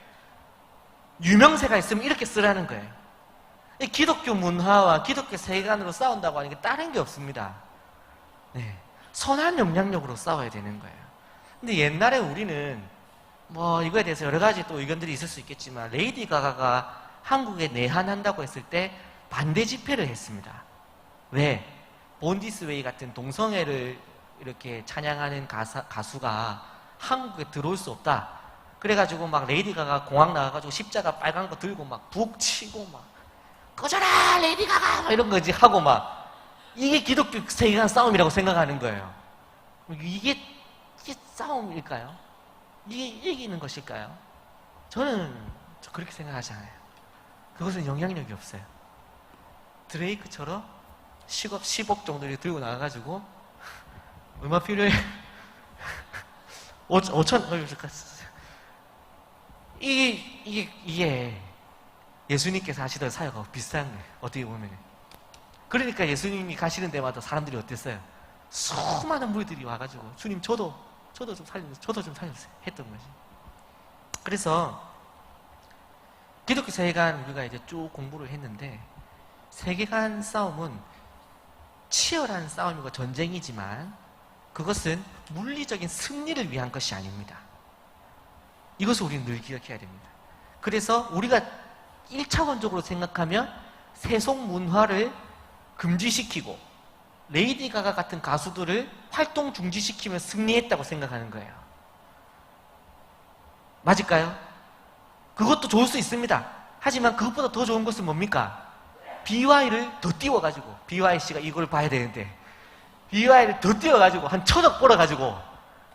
유명세가 있으면 이렇게 쓰라는 거예요. 기독교 문화와 기독교 세계관으로 싸운다고 하는 게 다른 게 없습니다. 네. 선한 영향력으로 싸워야 되는 거예요. 근데 옛날에 우리는 이거에 대해서 여러 가지 또 의견들이 있을 수 있겠지만 레이디 가가가 한국에 내한한다고 했을 때 반대 집회를 했습니다. 왜? 본디스웨이 같은 동성애를 이렇게 찬양하는 가수가 한국에 들어올 수 없다. 그래가지고 막 레이디 가가 공항 나가가지고 십자가 빨간 거 들고 막 북 치고 막 꺼져라 레이디 가가 막 이런 거지 하고 막 이게 기독교 세계관 싸움이라고 생각하는 거예요. 이게 싸움일까요? 이게 이기는 것일까요? 저는 그렇게 생각하지 않아요. 그것은 영향력이 없어요. 드레이크처럼 10억 정도를 들고 나가가지고 얼마 필요해? 5천 이게 예수님께서 하시던 사역하고 비슷한 거예요. 어떻게 보면. 그러니까 예수님이 가시는 데마다 사람들이 어땠어요? 수많은 무리들이 와가지고 주님 저도 좀 살려주세요 했던 거지. 그래서 기독교 세계관 우리가 이제 쭉 공부를 했는데 세계관 싸움은 치열한 싸움이고 전쟁이지만 그것은 물리적인 승리를 위한 것이 아닙니다. 이것을 우리는 늘 기억해야 됩니다. 그래서 우리가 1차원적으로 생각하면 세속 문화를 금지시키고 레이디 가가 같은 가수들을 활동 중지시키면 승리했다고 생각하는 거예요. 맞을까요? 그것도 좋을 수 있습니다. 하지만 그것보다 더 좋은 것은 뭡니까? BY를 더 띄워가지고 BY씨가 이걸 봐야 되는데 BY를 더 띄워가지고 한 1,000억 벌어가지고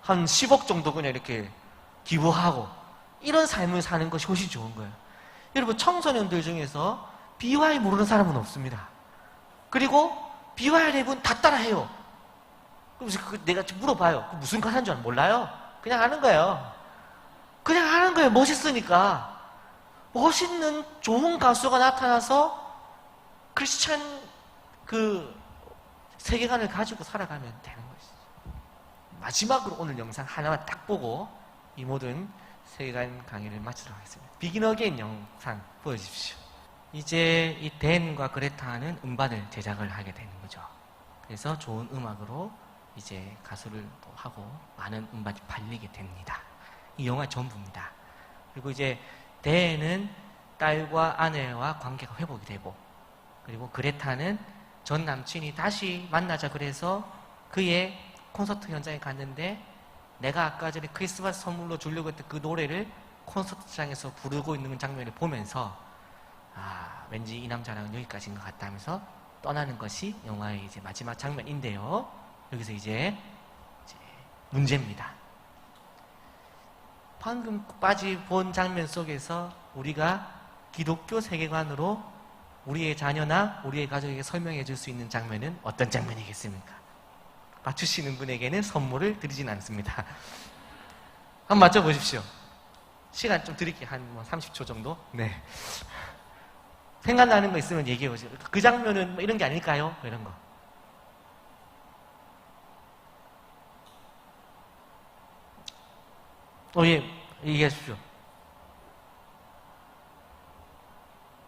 한 10억 정도 그냥 이렇게 기부하고 이런 삶을 사는 것이 훨씬 좋은 거예요. 여러분 청소년들 중에서 BY 모르는 사람은 없습니다. 그리고 BY 랩은 다 따라해요. 그래서 내가 물어봐요. 무슨 가사인 줄 몰라요? 그냥 하는 거예요. 그냥 하는 거예요. 멋있으니까. 멋있는 좋은 가수가 나타나서 크리스찬 세계관을 가지고 살아가면 되는 것이죠. 마지막으로 오늘 영상 하나만 딱 보고 이 모든 세계관 강의를 마치도록 하겠습니다. 비긴 어게인 영상 보여주십시오. 이제 이 댄과 그레타는 음반을 제작을 하게 되는 거죠. 그래서 좋은 음악으로 이제 가수를 또 하고 많은 음반이 팔리게 됩니다. 이 영화 전부입니다. 그리고 이제 댄은 딸과 아내와 관계가 회복이 되고 그리고 그레타는 전 남친이 다시 만나자 그래서 그의 콘서트 현장에 갔는데 내가 아까 전에 크리스마스 선물로 주려고 했던 그 노래를 콘서트장에서 부르고 있는 장면을 보면서 왠지 이 남자랑은 여기까지인 것 같다 하면서 떠나는 것이 영화의 이제 마지막 장면인데요. 여기서 이제 문제입니다. 방금 본 장면 속에서 우리가 기독교 세계관으로 우리의 자녀나 우리의 가족에게 설명해 줄 수 있는 장면은 어떤 장면이겠습니까? 맞추시는 분에게는 선물을 드리진 않습니다. 한번 맞춰보십시오. 시간 좀 드릴게요. 한 30초 정도. 네. 생각나는 거 있으면 얘기해 보세요. 그 장면은 뭐 이런 게 아닐까요? 뭐 이런 거. 예, 얘기하십시오.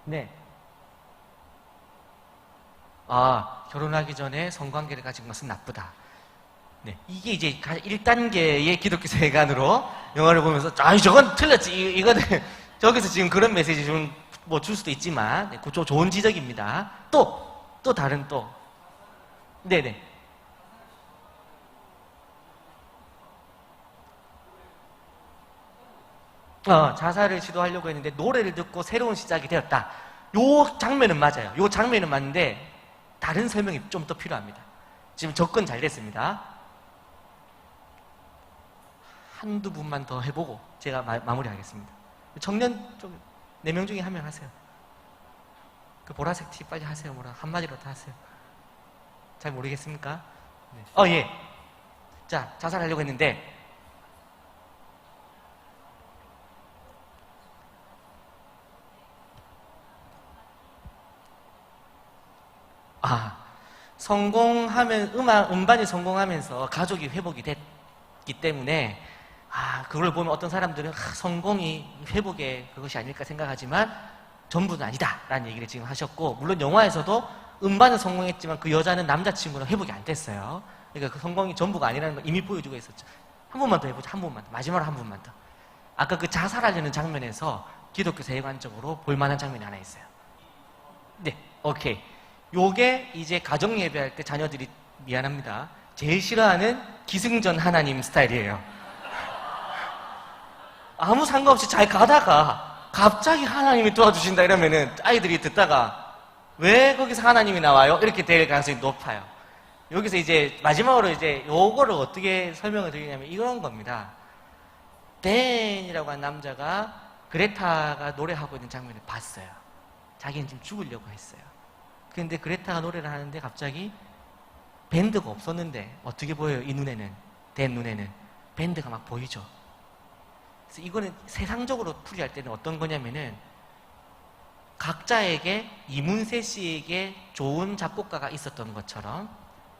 네. 결혼하기 전에 성관계를 가진 것은 나쁘다. 네. 이게 이제 1단계의 기독교 세계관으로 영화를 보면서, 저건 틀렸지. 이거는, 저기서 지금 그런 메시지 좀, 뭐 줄 수도 있지만, 네, 좋은 지적입니다. 또 다른 또. 네네. 자살을 시도하려고 했는데 노래를 듣고 새로운 시작이 되었다. 요 장면은 맞아요. 요 장면은 맞는데 다른 설명이 좀 더 필요합니다. 지금 접근 잘 됐습니다. 한두 분만 더 해보고 제가 마무리하겠습니다. 청년 좀 4명 중에 1명 하세요. 그 보라색 티 빨리 하세요. 뭐라 한마디로 다 하세요. 잘 모르겠습니까? 네. 예. 자, 자살하려고 했는데 성공하면, 음반이 성공하면서 가족이 회복이 됐기 때문에, 그걸 보면 어떤 사람들은 성공이 회복의 그것이 아닐까 생각하지만, 전부는 아니다. 라는 얘기를 지금 하셨고, 물론 영화에서도 음반은 성공했지만 그 여자는 남자친구랑 회복이 안 됐어요. 그러니까 그 성공이 전부가 아니라는 걸 이미 보여주고 있었죠. 한 번만 더 해보죠. 한 번만 더. 마지막으로 한 번만 더. 아까 그 자살하려는 장면에서 기독교 세계관적으로 볼만한 장면이 하나 있어요. 네, 오케이. 요게 이제 가정 예배할 때 자녀들이, 미안합니다, 제일 싫어하는 기승전 하나님 스타일이에요. 아무 상관없이 잘 가다가 갑자기 하나님이 도와주신다 이러면은 아이들이 듣다가 왜 거기서 하나님이 나와요? 이렇게 될 가능성이 높아요. 여기서 이제 마지막으로 이제 요거를 어떻게 설명을 드리냐면 이런 겁니다. 댄이라고 한 남자가 그레타가 노래하고 있는 장면을 봤어요. 자기는 지금 죽으려고 했어요. 근데 그레타가 노래를 하는데 갑자기 밴드가 없었는데 어떻게 보여요? 이 눈에는, 댄 눈에는 밴드가 막 보이죠. 그래서 이거는 세상적으로 풀이할 때는 어떤 거냐면은 각자에게, 이문세 씨에게 좋은 작곡가가 있었던 것처럼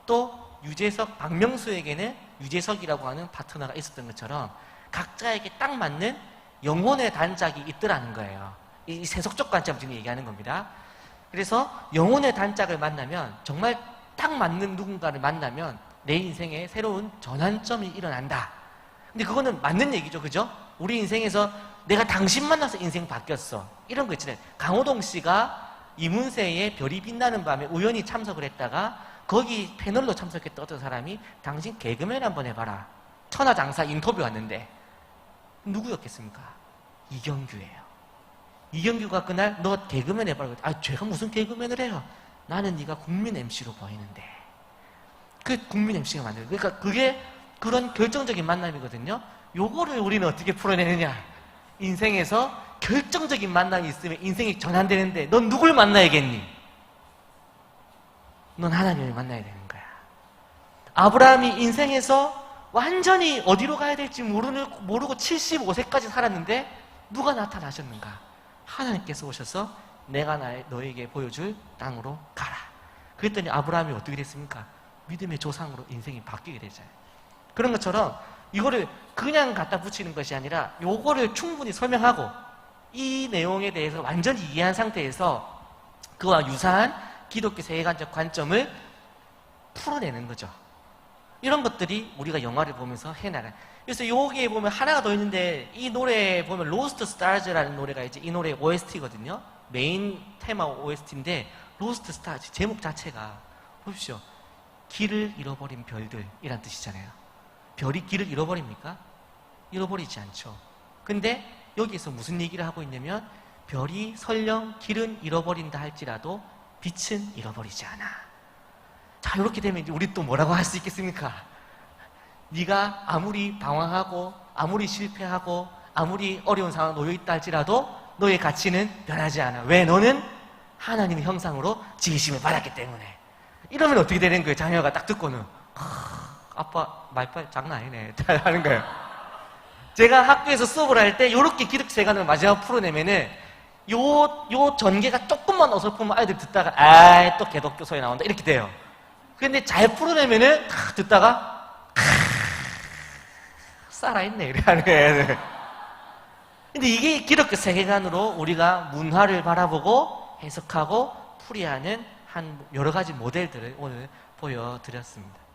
또 유재석, 박명수에게는 유재석이라고 하는 파트너가 있었던 것처럼 각자에게 딱 맞는 영혼의 단짝이 있더라는 거예요. 이 세속적 관점 지금 얘기하는 겁니다. 그래서 영혼의 단짝을 만나면, 정말 딱 맞는 누군가를 만나면 내 인생에 새로운 전환점이 일어난다. 근데 그거는 맞는 얘기죠. 그죠? 우리 인생에서 내가 당신 만나서 인생 바뀌었어. 이런 거 있잖아요. 강호동 씨가 이문세의 별이 빛나는 밤에 우연히 참석을 했다가 거기 패널로 참석했던 어떤 사람이 당신 개그맨 한번 해봐라. 천하장사 인터뷰 왔는데 누구였겠습니까? 이경규예요. 이경규가 그날 너 개그맨 해봐라. 제가 무슨 개그맨을 해요? 나는 네가 국민 MC로 보이는데. 그 국민 MC가 만들어요. 그러니까 그게 그런 결정적인 만남이거든요. 요거를 우리는 어떻게 풀어내느냐. 인생에서 결정적인 만남이 있으면 인생이 전환되는데 넌 누굴 만나야겠니? 넌 하나님을 만나야 되는 거야. 아브라함이 인생에서 완전히 어디로 가야 될지 모르고 75세까지 살았는데 누가 나타나셨는가? 하나님께서 오셔서 내가 너에게 보여줄 땅으로 가라. 그랬더니 아브라함이 어떻게 됐습니까? 믿음의 조상으로 인생이 바뀌게 되잖아요. 그런 것처럼 이거를 그냥 갖다 붙이는 것이 아니라 요거를 충분히 설명하고 이 내용에 대해서 완전히 이해한 상태에서 그와 유사한 기독교 세계관적 관점을 풀어내는 거죠. 이런 것들이 우리가 영화를 보면서 해나가요. 그래서 여기에 보면 하나가 더 있는데 이 노래에 보면 로스트 스타즈라는 노래가 이제 이 노래의 OST거든요. 메인 테마 OST인데 로스트 스타즈 제목 자체가 보십시오. 길을 잃어버린 별들이란 뜻이잖아요. 별이 길을 잃어버립니까? 잃어버리지 않죠. 근데 여기에서 무슨 얘기를 하고 있냐면 별이 설령 길은 잃어버린다 할지라도 빛은 잃어버리지 않아. 자, 이렇게 되면 이제 우리 또 뭐라고 할 수 있겠습니까? 네가 아무리 방황하고 아무리 실패하고 아무리 어려운 상황 놓여 있다 할지라도 너의 가치는 변하지 않아. 왜? 너는 하나님의 형상으로 지으심을 받았기 때문에. 이러면 어떻게 되는 거예요? 자녀가 딱 듣고는 아빠 말빨 장난 아니네 하는 거예요. 제가 학교에서 수업을 할 때 요렇게 기독교 세관을 마지막 풀어내면은 요 전개가 조금만 어설프면 아이들 듣다가 아이 또 개독교 소리 나온다 이렇게 돼요. 근데 잘 풀어내면은 탁 듣다가 살아있네 이래 하는 거예요. 근데 이게 기독교 세계관으로 우리가 문화를 바라보고 해석하고 풀이하는 한 여러 가지 모델들을 오늘 보여드렸습니다.